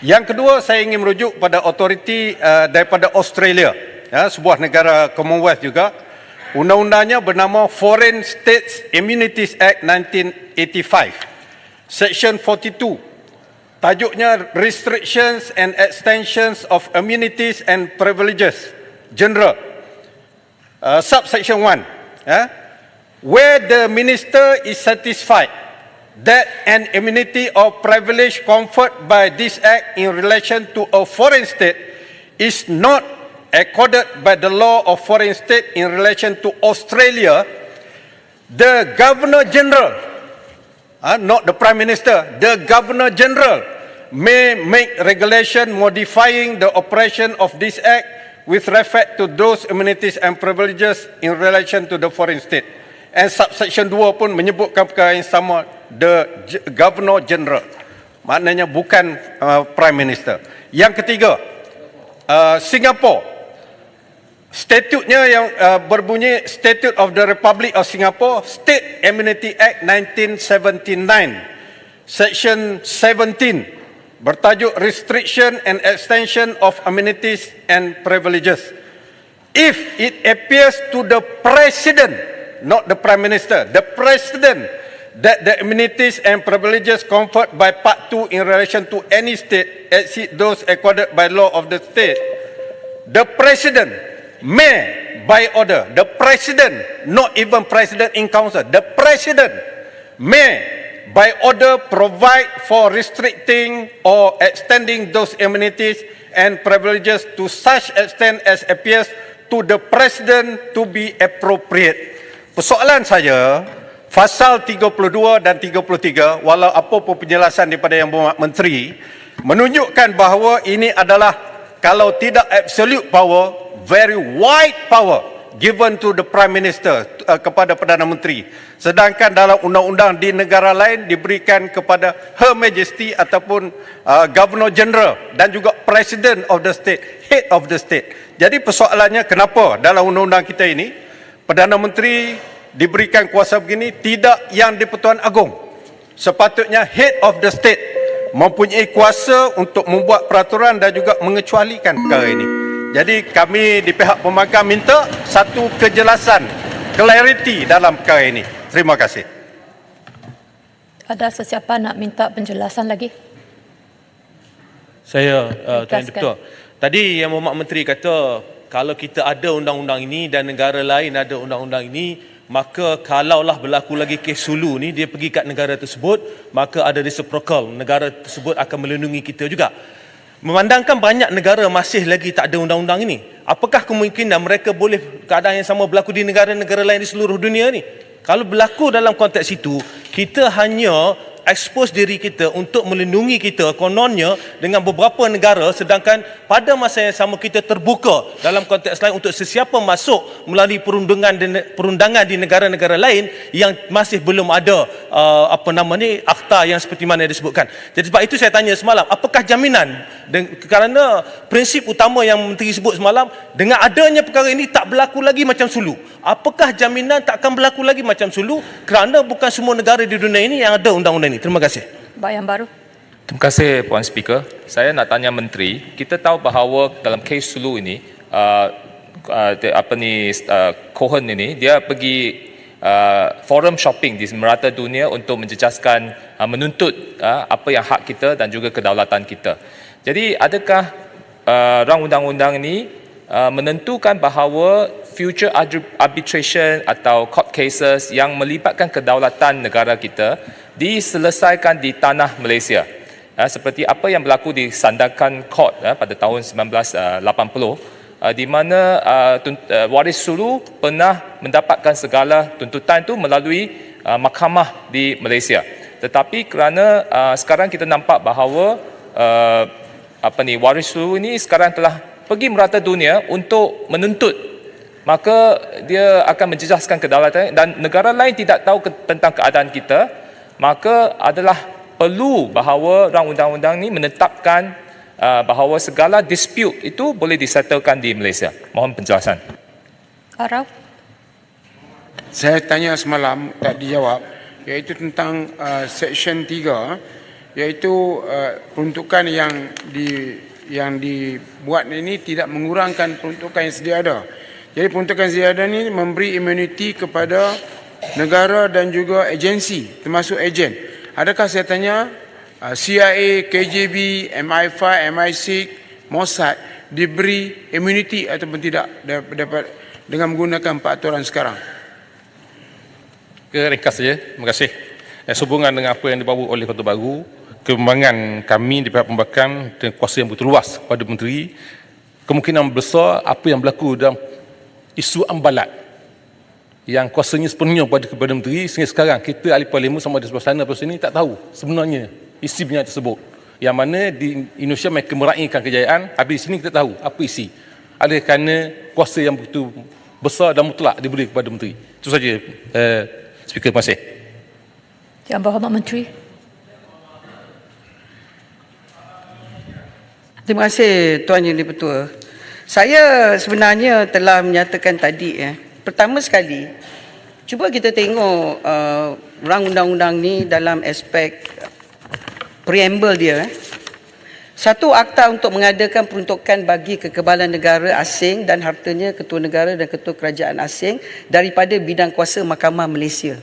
Yang kedua, saya ingin merujuk pada authority daripada Australia, ya, sebuah negara Commonwealth juga. Undang-undangnya bernama Foreign States Immunities Act 1985, Section 42. Tajuknya Restrictions and Extensions of Immunities and Privileges General. Subsection 1. Where the minister is satisfied that an immunity or privilege conferred by this act in relation to a foreign state is not accorded by the law of foreign state in relation to Australia, the Governor General, not the Prime Minister, the Governor General may make regulation modifying the operation of this act with respect to those immunities and privileges in relation to the foreign state. And subsection 2 pun menyebutkan perkara yang sama, the Governor General. Maknanya bukan Prime Minister. Yang ketiga, Singapore. Statutnya yang berbunyi Statute of the Republic of Singapore, State Immunity Act 1979, Section 17. Bertajuk Restriction and Extension of Immunities and Privileges. If it appears to the President, not the Prime Minister, the President, that the immunities and privileges conferred by Part 2 in relation to any state exceed those accorded by law of the state, the President may, by order, the President, not even President in Council, the President may, by order, provide for restricting or extending those immunities and privileges to such extent as appears to the President to be appropriate. Persoalan saya, pasal 32 dan 33, walau apa pun penjelasan daripada Yang Berhormat Menteri, menunjukkan bahawa ini adalah, kalau tidak absolute power, very wide power given to the Prime Minister, kepada Perdana Menteri. Sedangkan dalam undang-undang di negara lain diberikan kepada Her Majesty ataupun Governor General dan juga President of the State, Head of the State. Jadi persoalannya, kenapa dalam undang-undang kita ini Perdana Menteri diberikan kuasa begini, tidak yang di-Pertuan Agong. Sepatutnya Head of the State mempunyai kuasa untuk membuat peraturan dan juga mengecualikan perkara ini. Jadi kami di pihak pembangkang minta satu kejelasan, clarity dalam perkara ini. Terima kasih. Ada sesiapa nak minta penjelasan lagi? Saya Tuan Ketua. Tadi Yang Berhormat Menteri kata kalau kita ada undang-undang ini dan negara lain ada undang-undang ini, maka kalaulah berlaku lagi kes Sulu ni, dia pergi kat negara tersebut, maka ada reciprocal, negara tersebut akan melindungi kita juga. Memandangkan banyak negara masih lagi tak ada undang-undang ini, apakah kemungkinan mereka boleh keadaan yang sama berlaku di negara-negara lain di seluruh dunia ni? Kalau berlaku dalam konteks itu, kita hanya expose diri kita untuk melindungi kita kononnya dengan beberapa negara, sedangkan pada masa yang sama kita terbuka dalam konteks lain untuk sesiapa masuk melalui perundangan di negara-negara lain yang masih belum ada akta yang seperti mana yang disebutkan. Jadi sebab itu saya tanya semalam, apakah jaminan kerana prinsip utama yang Menteri sebut semalam, dengan adanya perkara ini tak berlaku lagi macam Sulu, apakah jaminan tak akan berlaku lagi macam Sulu, kerana bukan semua negara di dunia ini yang ada undang-undang ini. Terima kasih. Bayang Baru. Terima kasih Puan Speaker. Saya nak tanya Menteri, kita tahu bahawa dalam kes Sulu ini, Cohen ini, dia pergi forum shopping di merata dunia untuk menjejaskan, menuntut apa yang hak kita dan juga kedaulatan kita. Jadi adakah rang undang-undang ini menentukan bahawa future arbitration atau court cases yang melibatkan kedaulatan negara kita diselesaikan di tanah Malaysia? Seperti apa yang berlaku di Sandakan Court pada tahun 1980, di mana waris sulu pernah mendapatkan segala tuntutan itu melalui mahkamah di Malaysia. Tetapi kerana sekarang kita nampak bahawa waris sulu ini sekarang telah pergi merata dunia untuk menuntut, maka dia akan menjejaskan kedaulatan dan negara lain tidak tahu tentang keadaan kita, maka adalah perlu bahawa rang undang-undang ini menetapkan bahawa segala dispute itu boleh disettlekan di Malaysia. Mohon penjelasan. Arau. Saya tanya semalam tak dijawab, iaitu tentang Seksyen 3, iaitu peruntukan yang dibuat ini tidak mengurangkan peruntukan yang sedia ada. Jadi peruntukan sedia ada ini memberi imuniti kepada negara dan juga agensi, termasuk ejen. Adakah saya tanya CIA, KGB, MI5, MI6, Mossad diberi imuniti ataupun tidak dapat dengan menggunakan peraturan sekarang? Ringkas saja, terima kasih. Sehubungan dengan apa yang dibawa oleh Ketua Baru, kembangan kami di pihak pembangkang dengan kuasa yang begitu luas pada Menteri, kemungkinan besar apa yang berlaku dalam isu ambalat yang kuasanya sepenuhnya kepada Menteri, sehingga sekarang kita ahli parlimen sama ada sebelah sana atau sini tak tahu sebenarnya isi benda tersebut. Yang mana di Indonesia mereka meraihkan kejayaan, habis di sini kita tahu apa isi. Adakah kerana kuasa yang begitu besar dan mutlak diberi kepada Menteri. Itu saja, Speaker, terima kasih. Yang Berhormat Menteri. Terima kasih Tuan Yang Di-Pertua. Saya sebenarnya telah menyatakan tadi pertama sekali, cuba kita tengok rang undang-undang ni dalam aspek preamble dia. Satu, akta untuk mengadakan peruntukan bagi kekebalan negara asing dan hartanya ketua negara dan ketua kerajaan asing daripada bidang kuasa Mahkamah Malaysia.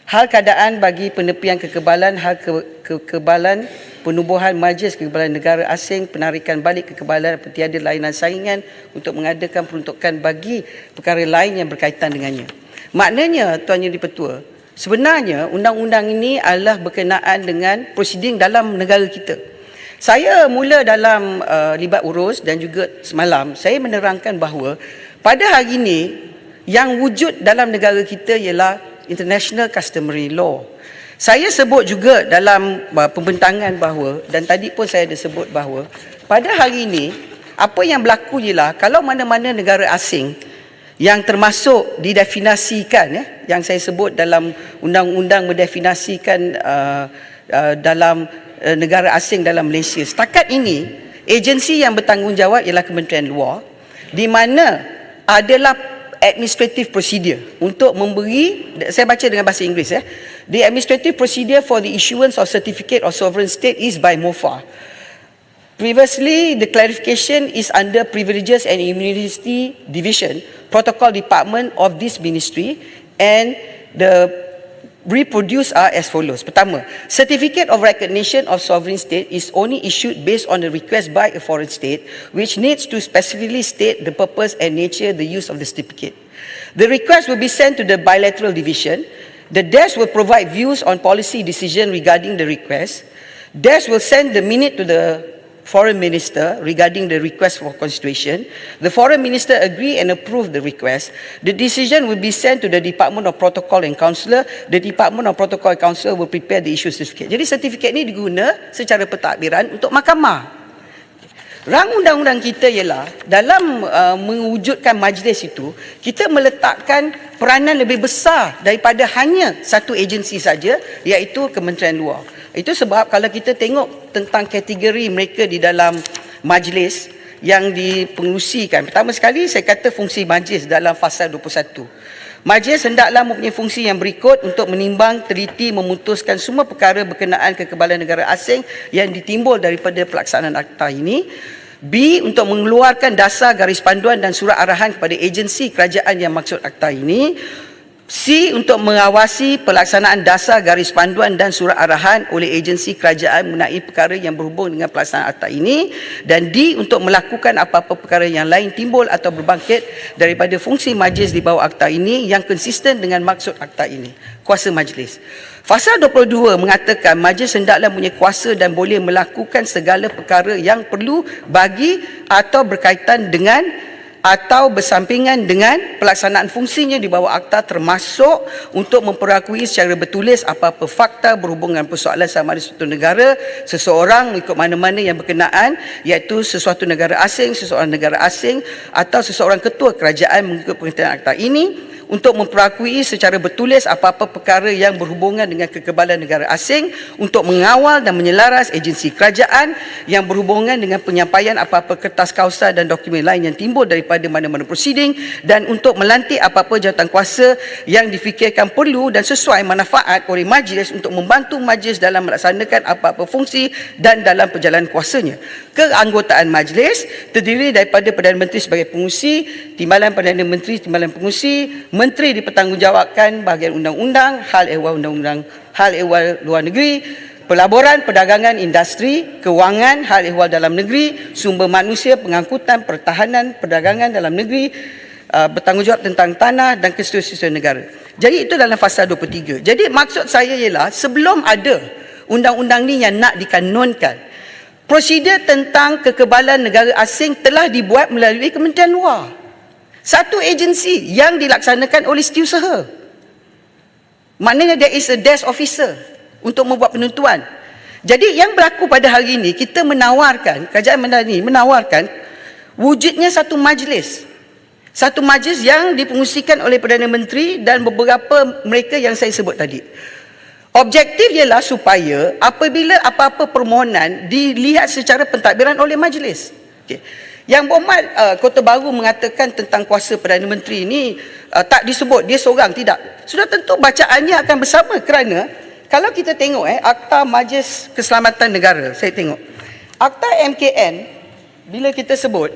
Hal keadaan bagi penepian kekebalan, hal kekebalan penubuhan majlis kekebalan negara asing, penarikan balik kekebalan tiada lainan saingan untuk mengadakan peruntukan bagi perkara lain yang berkaitan dengannya. Maknanya, Tuan Yang Di-Pertua, sebenarnya undang-undang ini adalah berkenaan dengan prosiding dalam negara kita. Saya mula dalam libat urus dan juga semalam, saya menerangkan bahawa pada hari ini yang wujud dalam negara kita ialah International Customary Law. Saya sebut juga dalam pembentangan bahawa, dan tadi pun saya ada sebut bahawa, pada hari ini, apa yang berlaku ialah kalau mana-mana negara asing yang termasuk didefinisikan, yang saya sebut dalam undang-undang mendefinisikan dalam negara asing dalam Malaysia. Setakat ini, agensi yang bertanggungjawab ialah Kementerian Luar, di mana adalah administrative procedure untuk memberi, saya baca dengan bahasa Inggeris the administrative procedure for the issuance of certificate of sovereign state is by MOFA. Previously, the clarification is under Privileges and Immunity Division, Protocol Department of this ministry, and the reproduced are as follows. Pertama, certificate of recognition of sovereign state is only issued based on a request by a foreign state, which needs to specifically state the purpose and nature, the use of the certificate. The request will be sent to the bilateral division. The desk will provide views on policy decision regarding the request. Desk will send the minute to the foreign minister regarding the request for consideration. The foreign minister agree and approve the request. The decision will be sent to the Department of Protocol and Consular. The Department of Protocol and Consular will prepare the issue certificate. Jadi sertifikat ini diguna secara pentadbiran untuk mahkamah. Rang undang-undang kita ialah dalam mewujudkan majlis itu, kita meletakkan peranan lebih besar daripada hanya satu agensi saja, iaitu Kementerian Luar. Itu sebab kalau kita tengok tentang kategori mereka di dalam majlis yang dipengerusikan, pertama sekali saya kata fungsi majlis dalam fasal 21. Majlis hendaklah mempunyai fungsi yang berikut untuk menimbang, teliti, memutuskan semua perkara berkenaan kekebalan negara asing yang ditimbul daripada pelaksanaan akta ini. B, untuk mengeluarkan dasar, garis panduan dan surat arahan kepada agensi kerajaan yang maksud akta ini. C. Untuk mengawasi pelaksanaan dasar garis panduan dan surat arahan oleh agensi kerajaan mengenai perkara yang berhubung dengan pelaksanaan akta ini. Dan D. Untuk melakukan apa-apa perkara yang lain timbul atau berbangkit daripada fungsi majlis di bawah akta ini yang konsisten dengan maksud akta ini. Kuasa majlis. Fasal 22 mengatakan majlis hendaklah mempunyai kuasa dan boleh melakukan segala perkara yang perlu bagi atau berkaitan dengan atau bersampingan dengan pelaksanaan fungsinya di bawah akta, termasuk untuk memperakui secara bertulis apa-apa fakta berhubungan persoalan sama ada suatu negara, seseorang ikut mana-mana yang berkenaan, iaitu sesuatu negara asing, seseorang negara asing atau seseorang ketua kerajaan mengikut perintah akta ini, untuk memperakui secara bertulis apa-apa perkara yang berhubungan dengan kekebalan negara asing, untuk mengawal dan menyelaras agensi kerajaan yang berhubungan dengan penyampaian apa-apa kertas kausa dan dokumen lain yang timbul daripada mana-mana prosiding, dan untuk melantik apa-apa jawatan kuasa yang difikirkan perlu dan sesuai manfaat oleh majlis untuk membantu majlis dalam melaksanakan apa-apa fungsi dan dalam perjalanan kuasanya. Keanggotaan majlis terdiri daripada Perdana Menteri sebagai pengurusi, Timbalan Perdana Menteri, Timbalan pengurusi, Menteri dipertanggungjawabkan bahagian undang-undang, hal ehwal undang-undang, hal ehwal luar negeri, pelaburan, perdagangan, industri, kewangan, hal ehwal dalam negeri, sumber manusia, pengangkutan, pertahanan, perdagangan dalam negeri, bertanggungjawab tentang tanah dan kesejahteraan negara. Jadi itu dalam fasa 23. Jadi maksud saya ialah sebelum ada undang-undang ni yang nak dikanonkan, prosedur tentang kekebalan negara asing telah dibuat melalui Kementerian Luar. Satu agensi yang dilaksanakan oleh setiausaha. Maknanya there is a desk officer untuk membuat penentuan. Jadi yang berlaku pada hari ini, kita menawarkan, kerajaan Madani menawarkan wujudnya satu majlis. Satu majlis yang dipengurusikan oleh Perdana Menteri dan beberapa mereka yang saya sebut tadi. Objektif ialah supaya apabila apa-apa permohonan dilihat secara pentadbiran oleh majlis. Okay. Yang Berhormat Kota Baru mengatakan tentang kuasa Perdana Menteri ini tak disebut, dia seorang, tidak. Sudah tentu bacaannya akan bersama, kerana kalau kita tengok Akta Majlis Keselamatan Negara, saya tengok Akta MKN, bila kita sebut,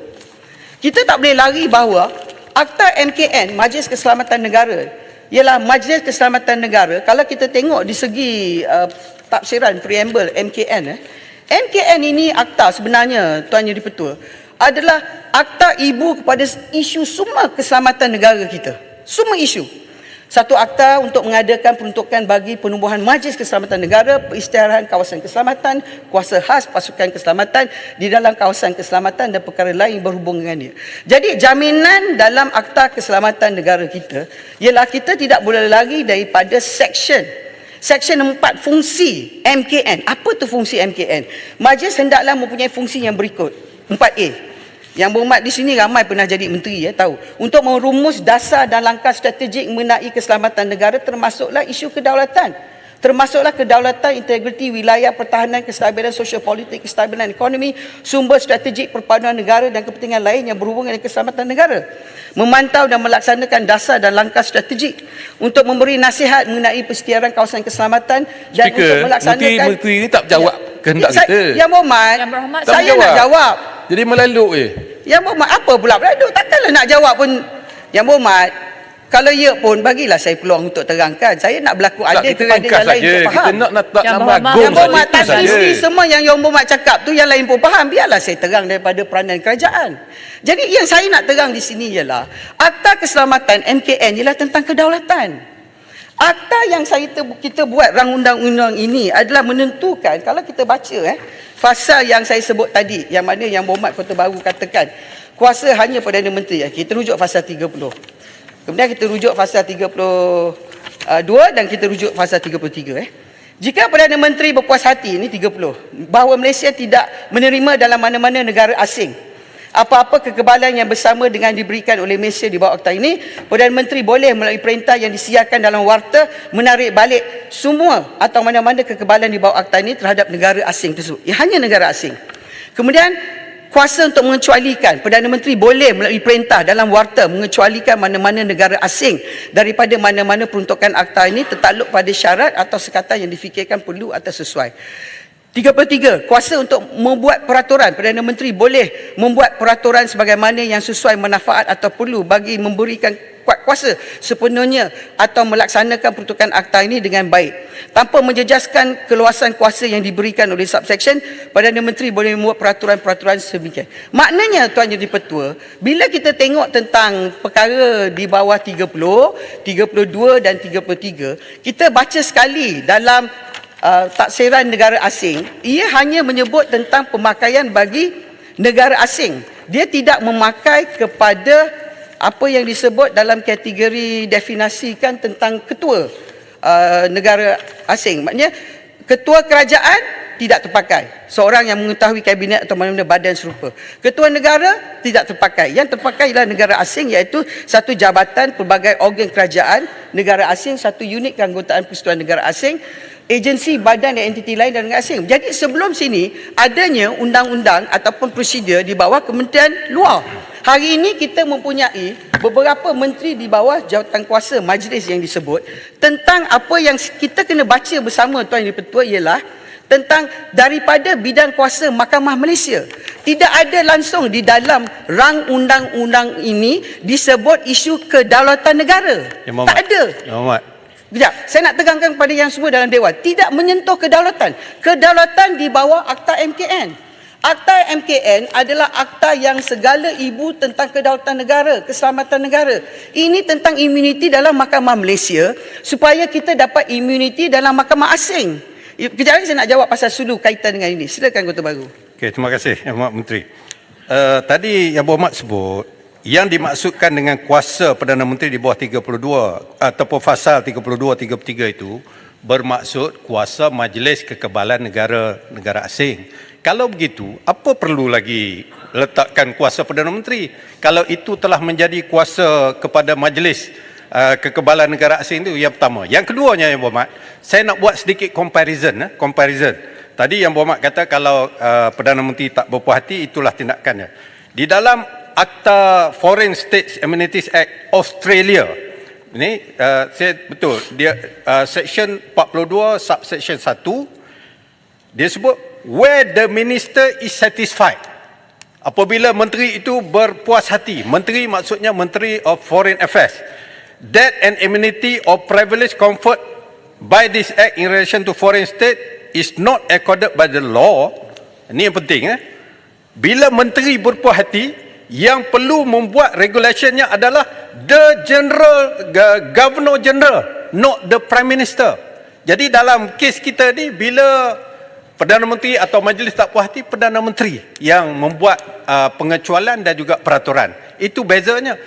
kita tak boleh lari bahawa Akta MKN, Majlis Keselamatan Negara, ialah Majlis Keselamatan Negara. Kalau kita tengok di segi tafsiran preamble MKN, MKN ini akta sebenarnya, Tuan Yang di-Pertua, adalah akta ibu kepada isu semua keselamatan negara kita. Semua isu. Satu akta untuk mengadakan peruntukan bagi penubuhan Majlis Keselamatan Negara, perisytiharan kawasan keselamatan, kuasa khas pasukan keselamatan di dalam kawasan keselamatan dan perkara lain berhubung dengannya. Jadi jaminan dalam Akta Keselamatan Negara kita ialah kita tidak boleh lari daripada Section 4 fungsi MKN. Apa tu fungsi MKN? Majlis hendaklah mempunyai fungsi yang berikut. 4A. Yang Berhormat di sini ramai pernah jadi menteri, tahu. Untuk merumus dasar dan langkah strategik mengenai keselamatan negara, termasuklah isu kedaulatan. Termasuklah kedaulatan, integriti wilayah, pertahanan, kestabilan sosial politik, kestabilan ekonomi, sumber strategik perpaduan negara dan kepentingan lain yang berhubungan dengan keselamatan negara. Memantau dan melaksanakan dasar dan langkah strategik untuk memberi nasihat mengenai persediaan kawasan keselamatan dan untuk melaksanakan. Menteri ni tak jawab kehendak kita. Yang Berhormat, saya nak jawab. Jadi melaluk Yang Berhormat, apa pula melaluk? Takkanlah nak jawab pun. Yang Berhormat, kalau ya pun bagilah saya peluang untuk terangkan. Saya nak berlaku adil kepada yang lain untuk faham. Kita nak nama agung. Yang Berhormat tak isi semua yang Berhormat cakap tu yang lain pun faham. Biarlah saya terang daripada peranan kerajaan. Jadi yang saya nak terang di sini ialah Akta Keselamatan MKN ialah tentang kedaulatan. Akta yang kita buat rang undang-undang ini adalah menentukan, kalau kita baca fasa yang saya sebut tadi, yang mana yang Berhormat Kota Baru katakan kuasa hanya Perdana Menteri. Kita rujuk fasa 30. Kemudian kita rujuk fasa 32 dan kita rujuk fasa 33. Jika Perdana Menteri berpuas hati, ini 30, bahawa Malaysia tidak menerima dalam mana-mana negara asing apa-apa kekebalan yang bersama dengan diberikan oleh Malaysia di bawah akta ini, Perdana Menteri boleh melalui perintah yang disiarkan dalam warta menarik balik semua atau mana-mana kekebalan di bawah akta ini terhadap negara asing tersebut. Hanya negara asing. Kemudian kuasa untuk mengecualikan, Perdana Menteri boleh melalui perintah dalam warta mengecualikan mana-mana negara asing daripada mana-mana peruntukan akta ini tertakluk pada syarat atau sekatan yang difikirkan perlu atau sesuai. 33. Kuasa untuk membuat peraturan. Perdana Menteri boleh membuat peraturan sebagaimana yang sesuai manfaat atau perlu bagi memberikan kuat kuasa sepenuhnya atau melaksanakan peruntukan akta ini dengan baik tanpa menjejaskan keluasan kuasa yang diberikan oleh subsection. Perdana Menteri boleh membuat peraturan-peraturan sedemikian. Maknanya Tuan Jadi Pertua, bila kita tengok tentang perkara di bawah 30, 32 dan 33, kita baca sekali dalam taksiran negara asing, ia hanya menyebut tentang pemakaian bagi negara asing. Dia tidak memakai kepada apa yang disebut dalam kategori definisikan tentang ketua negara asing. Maknanya ketua kerajaan tidak terpakai. Seorang yang mengetahui kabinet atau mana-mana badan serupa. Ketua negara tidak terpakai. Yang terpakai ialah negara asing, iaitu satu jabatan pelbagai organ kerajaan negara asing, satu unit keanggotaan persekutuan negara asing, agensi, badan dan entiti lain dan negara asing. Jadi sebelum sini adanya undang-undang ataupun prosedur di bawah Kementerian Luar. Hari ini kita mempunyai beberapa menteri di bawah jawatan kuasa majlis yang disebut. Tentang apa yang kita kena baca bersama Tuan Yang Pertua ialah tentang daripada bidang kuasa Mahkamah Malaysia. Tidak ada langsung di dalam rang undang-undang ini disebut isu kedaulatan negara. Tak ada. Sekejap, saya nak tegangkan kepada yang semua dalam Dewan. Tidak menyentuh kedaulatan. Kedaulatan di bawah Akta MKN. Akta MKN adalah akta yang segala ibu tentang kedaulatan negara, keselamatan negara. Ini tentang imuniti dalam Mahkamah Malaysia supaya kita dapat imuniti dalam Mahkamah asing. Kejap lagi saya nak jawab pasal sulu kaitan dengan ini. Silakan Kota Baru. Okey, terima kasih Yang Berhormat Menteri. Tadi Yang Berhormat sebut yang dimaksudkan dengan kuasa Perdana Menteri di bawah 32 ataupun pasal 32 33 itu bermaksud kuasa Majlis Kekebalan negara asing. Kalau begitu, apa perlu lagi letakkan kuasa Perdana Menteri? Kalau itu telah menjadi kuasa kepada Majlis Kekebalan negara asing itu, yang pertama. Yang keduanya Yang Berhormat, saya nak buat sedikit comparison. Tadi Yang Berhormat kata kalau Perdana Menteri tak berpuas hati, itulah tindakannya. Di dalam Akta Foreign States Amenities Act Australia, ini saya betul, dia section 42 subsection 1, dia sebut where the minister is satisfied. Apabila menteri itu berpuas hati, menteri maksudnya Menteri of Foreign Affairs, that an amenity or privilege conferred by this act in relation to foreign state is not accorded by the law. Ini yang penting. Bila menteri berpuas hati, yang perlu membuat regulationnya adalah Governor General, not the Prime Minister. Jadi dalam kes kita ni, bila Perdana Menteri atau Majlis tak puas hati, Perdana Menteri yang membuat pengecualian dan juga peraturan. Itu bezanya.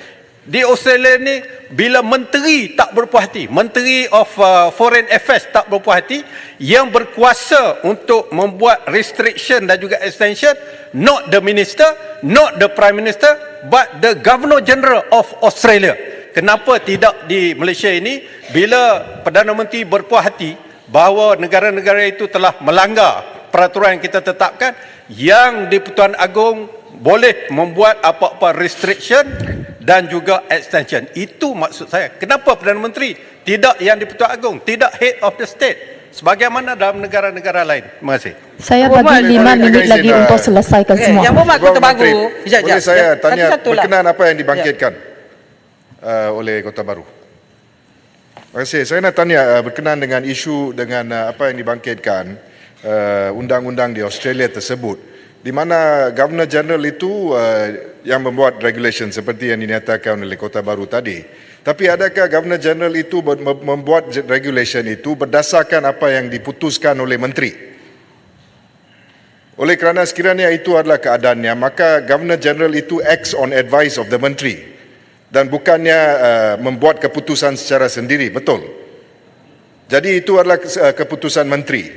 Di Australia ni, bila menteri tak berpuas hati, Menteri of Foreign Affairs tak berpuas hati, yang berkuasa untuk membuat restriction dan juga extension, not the minister, not the prime minister, but the Governor General of Australia. Kenapa tidak di Malaysia ini, bila Perdana Menteri berpuas hati bahawa negara-negara itu telah melanggar peraturan yang kita tetapkan, yang di-Pertuan Agong boleh membuat apa-apa restriction dan juga extension. Itu maksud saya. Kenapa Perdana Menteri tidak yang di-Pertuan Agong, tidak head of the state sebagaimana dalam negara-negara lain? Terima kasih. Saya bagi 5 minit lagi untuk selesaikan semua. Yang Berhormat Kota Baru. Boleh saya tanya berkenaan apa yang dibangkitkan oleh Kota Baru? Terima kasih. Saya nak tanya berkenaan dengan isu dengan apa yang dibangkitkan undang-undang di Australia tersebut, di mana Governor General itu yang membuat regulation seperti yang dinyatakan oleh Kota Baru tadi. Tapi adakah Governor General itu membuat regulation itu berdasarkan apa yang diputuskan oleh menteri? Oleh kerana sekiranya itu adalah keadaannya, maka Governor General itu acts on advice of the menteri dan bukannya membuat keputusan secara sendiri, betul? Jadi itu adalah keputusan menteri.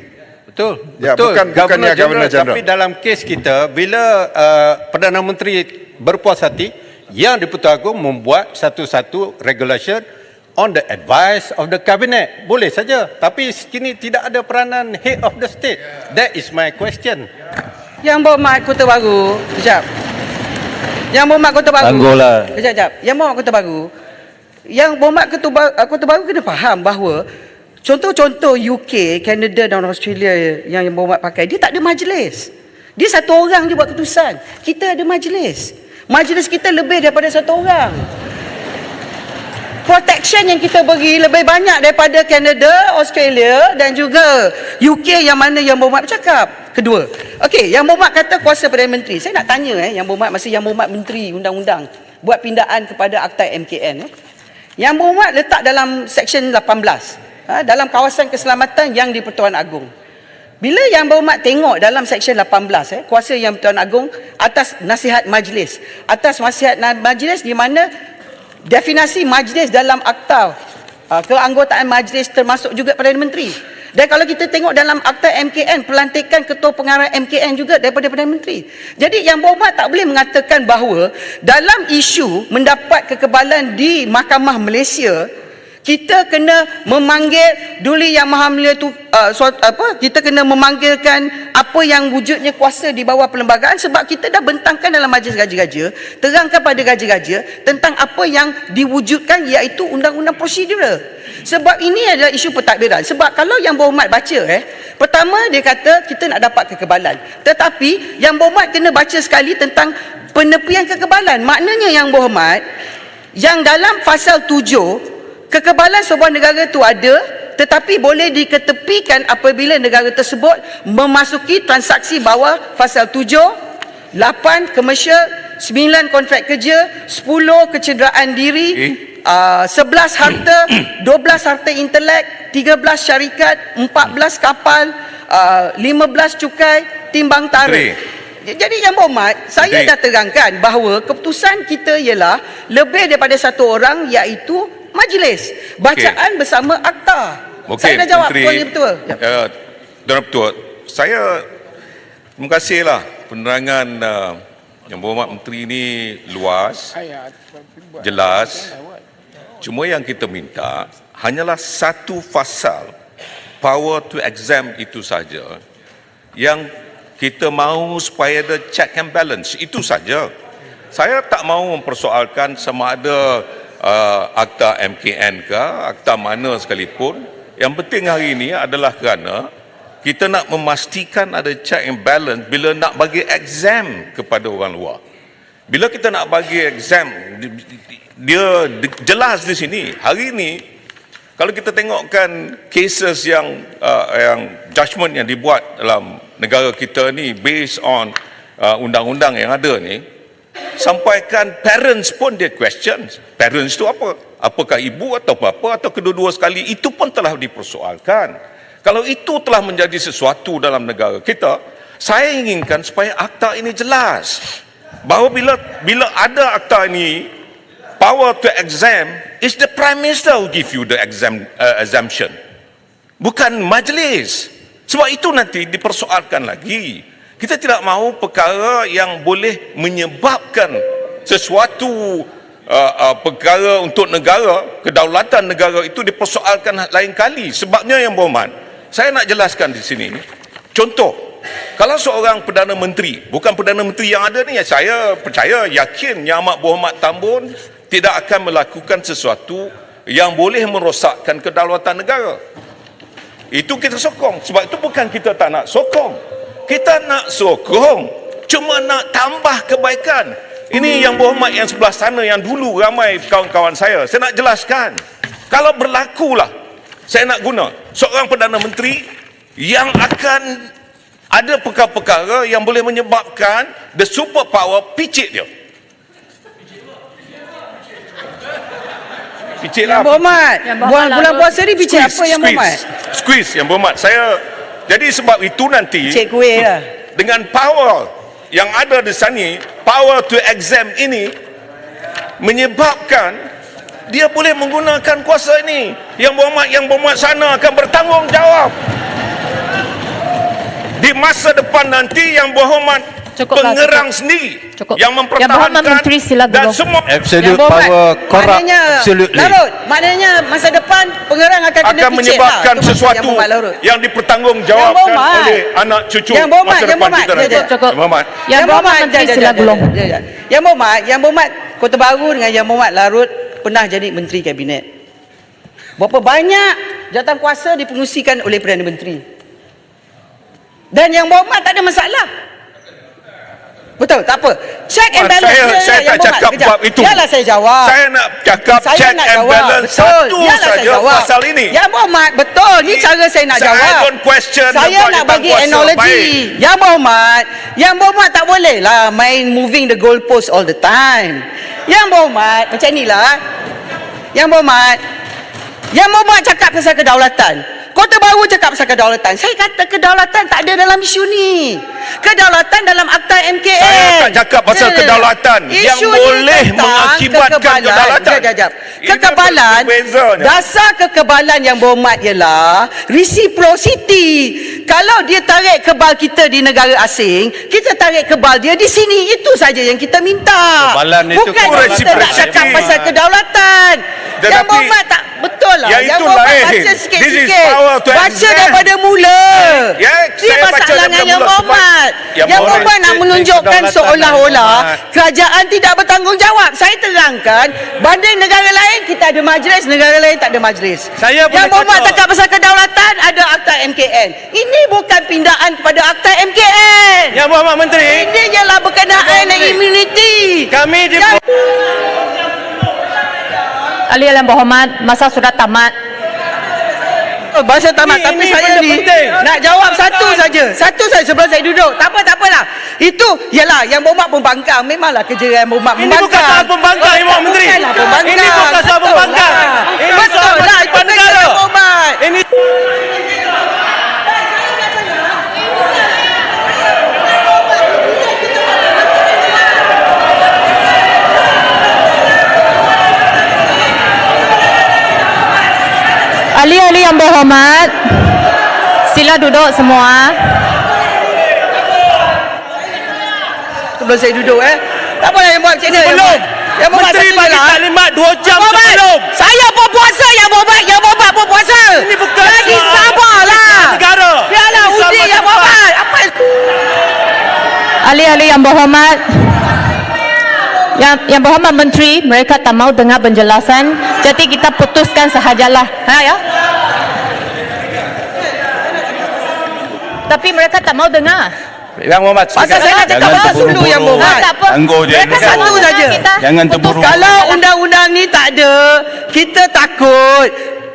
Betul. Ya, betul. bukannya Governor General. Tapi dalam kes kita, bila Perdana Menteri berpuas hati, yang di-Pertuan Agong membuat satu-satu regulation on the advice of the cabinet. Boleh saja. Tapi kini tidak ada peranan head of the state. That is my question. Yang Berhormat Kota Baru. Kejap. Yang Berhormat Kota Baru. Anggola. Kejap. Yang Berhormat Kota Baru. Yang Berhormat Kota Baru kena faham bahawa contoh-contoh UK, Canada dan Australia yang Berhormat pakai, dia tak ada majlis. Dia satu orang je buat keputusan. Kita ada majlis. Majlis kita lebih daripada satu orang. protection yang kita beri lebih banyak daripada Canada, Australia dan juga UK yang mana Yang Berhormat bercakap. Kedua, okey, Yang Berhormat kata kuasa Perdana Menteri. Saya nak tanya Yang Berhormat, masa Yang Berhormat Menteri Undang-Undang buat pindaan kepada Akta MKN. Yang Berhormat letak dalam Seksyen 18 dalam kawasan keselamatan yang di Pertuan Agong. Bila Yang Berhormat tengok dalam Seksyen 18 kuasa Yang Pertuan Agong atas nasihat majlis, atas nasihat majlis di mana definisi majlis dalam akta keanggotaan majlis termasuk juga Perdana Menteri. Dan kalau kita tengok dalam akta MKN, pelantikan ketua pengarah MKN juga daripada Perdana Menteri. Jadi Yang Berhormat tak boleh mengatakan bahawa dalam isu mendapat kekebalan di Mahkamah Malaysia, kita kena memanggil Duli Yang Maha Mulia tu kita kena memanggilkan apa yang wujudnya kuasa di bawah perlembagaan, sebab kita dah bentangkan dalam majlis gaji-gaja, terangkan pada gaji-gaja tentang apa yang diwujudkan, iaitu undang-undang prosedural. Sebab ini adalah isu pentadbiran. Sebab kalau Yang Berhormat baca pertama dia kata kita nak dapat kekebalan, tetapi Yang Berhormat kena baca sekali tentang penepian kekebalan. Maknanya Yang Berhormat, yang dalam pasal 7 kekebalan sebuah negara itu ada, tetapi boleh diketepikan apabila negara tersebut memasuki transaksi bawah pasal 7, 8 komersial, 9 kontrak kerja, 10 kecederaan diri, 11 harta, 12 harta intelek, 13 syarikat, 14 kapal, 15 cukai, timbang tarikh. Jadi Yang Berhormat, saya dah terangkan bahawa keputusan kita ialah lebih daripada satu orang, iaitu majlis bacaan bersama akta. Saya dah jawab Tuan Yang Bertua. Tuan Bertua, saya terima kasihlah penerangan Yang Berhormat Menteri ini luas, jelas. Cuma yang kita minta hanyalah satu pasal power to exempt itu saja yang kita mahu supaya ada check and balance, itu saja. Saya tak mahu mempersoalkan sama ada akta MKN ke, akta mana sekalipun. Yang penting hari ini adalah kerana kita nak memastikan ada check and balance bila nak bagi exam kepada orang luar. Bila kita nak bagi exam, dia jelas di sini. Hari ini kalau kita tengokkan cases yang judgement yang dibuat dalam negara kita ni based on undang-undang yang ada ni, sampaikan parents pun dia question. Parents tu apa? Apakah ibu atau bapa atau kedua-dua sekali? Itu pun telah dipersoalkan. Kalau itu telah menjadi sesuatu dalam negara kita, saya inginkan supaya akta ini jelas. Bahawa bila ada akta ini, power to exempt, is the Prime Minister who give you the exemption. Bukan majlis. Sebab itu nanti dipersoalkan lagi. Kita tidak mahu perkara yang boleh menyebabkan sesuatu perkara untuk negara, kedaulatan negara itu dipersoalkan lain kali. Sebabnya Yang Berhormat, saya nak jelaskan di sini. Contoh, kalau seorang Perdana Menteri, bukan Perdana Menteri yang ada ni, saya percaya, yakin Yang Amat Berhormat Tambun tidak akan melakukan sesuatu yang boleh merosakkan kedaulatan negara. Itu kita sokong. Sebab itu bukan kita tak nak sokong. Kita nak sokong, cuma nak tambah kebaikan. Ini Yang Berhormat yang sebelah sana, yang dulu ramai kawan-kawan saya nak jelaskan. Kalau berlakulah, saya nak guna seorang Perdana Menteri yang akan ada perkara-perkara yang boleh menyebabkan the superpower picit dia. Picit lah. Yang Berhormat, bulan puasa ni picit apa Yang Berhormat? Squeeze Yang Berhormat. Jadi sebab itu nanti Cik kuih lah. dengan power yang ada di sini, power to exempt ini menyebabkan dia boleh menggunakan kuasa ini. Yang Berhormat sana akan bertanggungjawab. Di masa depan nanti Yang Berhormat pengerang sendiri yang mempertahankan dan semua absolute power corrupt, absolutely. Maknanya masa depan pengerang akan kena picit menyebabkan lah. sesuatu yang dipertanggungjawabkan oleh anak cucu masa depan kita nanti. Yang Berhormat Menteri Sila Gulong. Yang Berhormat Kota Baru dengan Yang Berhormat Larut pernah jadi Menteri Kabinet. Berapa banyak jawatan kuasa dipengusikan oleh Perdana Menteri. Dan Yang Berhormat tak ada masalah. Betul, tak apa. Check and balance. Saya tak cakap bab itu. Yalah saya jawab. Saya nak cakap Saya check nak and jawab. balance Betul. satu Yalah saya saja jawab. pasal ini. Yang Berhormat, betul. Ni cara saya nak jawab. I don't question Saya apa nak yang bagi berkuasa. analogi. Baik. Yang Berhormat tak boleh lah main moving the goalpost all the time. Yang Berhormat, macam ni lah. Yang Berhormat cakap pasal kedaulatan. Kota Baru cakap pasal kedaulatan. Saya kata kedaulatan tak ada dalam isu ni. Kedaulatan dalam Akta MKN. Saya tak cakap pasal kedaulatan yang Isu ni boleh tentang mengakibatkan kedaulatan. Sekejap. Ini Kekebalan, bezanya. dasar kekebalan yang Berhormat ialah reciprocity. Kalau dia tarik kebal kita di negara asing, kita tarik kebal dia di sini. Itu saja yang kita minta. Kebalan itu Bukan kebalan kita nak cakap reciprocity. pasal kedaulatan. Yang Tetapi- Berhormat tak betul lah. Yang itu Berhormat lain. baca This is sikit-sikit. power to Baca exert. daripada mula. Ya, Ini saya baca masalah dengan daripada Yang mula sebab- Berhormat. Yang Yang Berhormat Berhormat nak menunjukkan kedaulatan seolah-olah Yang Berhormat. kerajaan tidak bertanggungjawab. Saya terangkan, banding negara lain kita ada majlis, negara lain tak ada majlis. Saya boleh Yang Berhormat cakap. cakap pasal kedaulatan, ada Akta MKN. Ini bukan pindaan kepada Akta MKN. Yang Berhormat Menteri, Ini ialah berkenaan dengan immunity. kami di Ahli-ahli yang berhormat, masa sudah tamat. Bahasa tamat, Ini tapi saya benda ni penting. nak jawab satu saja. Satu saja sebelum saya duduk. Tak apalah. Itu ialah Yang Berhormat pembangkang. Memanglah kerja Yang Berhormat Ini membangkang. bukan soal pembangkang, Yang Berhormat Menteri. Bukanlah pembangkang. Ini bukan soal Betul pembangkang. lah. Ini Betul soal lah. Itu kehidupan kerja negara. Yang Berhormat. ini Ahli-ahli yang berhormat, sila duduk semua. Sebelum saya duduk tak apalah Yang Berhormat macam mana Sebelum. Yang Berhormat Menteri satu bagi je lah. taklimat 2 jam Yang Berhormat, sebelum. saya berpuasa Yang Berhormat berpuasa. Ini bukan Lagi soal sabarlah. negara. Biarlah Ini uji sama Yang cepat. Berhormat. Apa Ahli-ahli yang berhormat, yang berhormat Menteri, mereka tak mau dengar penjelasan, jadi kita putuskan sahajalah. Ya? Tapi mereka tak mau dengar. Yang Berhormat, pasal saya nak cakap pasal sulu Yang Berhormat. Tak apa. Tangguh je. Mereka satu saja. Jangan terburu. Kalau undang-undang ni tak ada, kita takut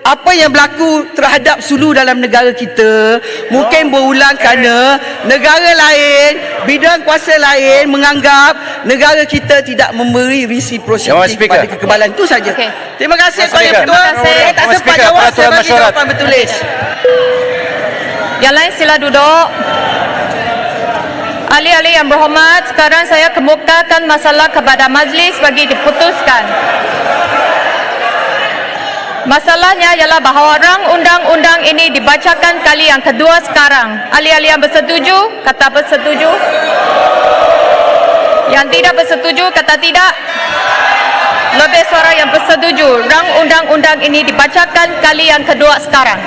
apa yang berlaku terhadap sulu dalam negara kita mungkin berulang kerana negara lain, bidang kuasa lain menganggap negara kita tidak memberi reciprocity Yang Speaker. kepada kekebalan. Itu saja. Okey. Terima kasih Tuan Yang Speaker. Ketua. Terima kasih. Saya tak Yang sempat Speaker, jawab, saya peraturan bagi mesyuarat. jawapan bertulis. Yang lain sila duduk. Ahli-ahli yang berhormat, sekarang saya kemukakan masalah kepada majlis bagi diputuskan. Masalahnya ialah bahawa rang undang-undang ini dibacakan kali yang kedua sekarang. Ahli-ahli yang bersetuju, kata bersetuju. Yang tidak bersetuju, kata tidak. Lebih suara yang bersetuju. Rang undang-undang ini dibacakan kali yang kedua sekarang.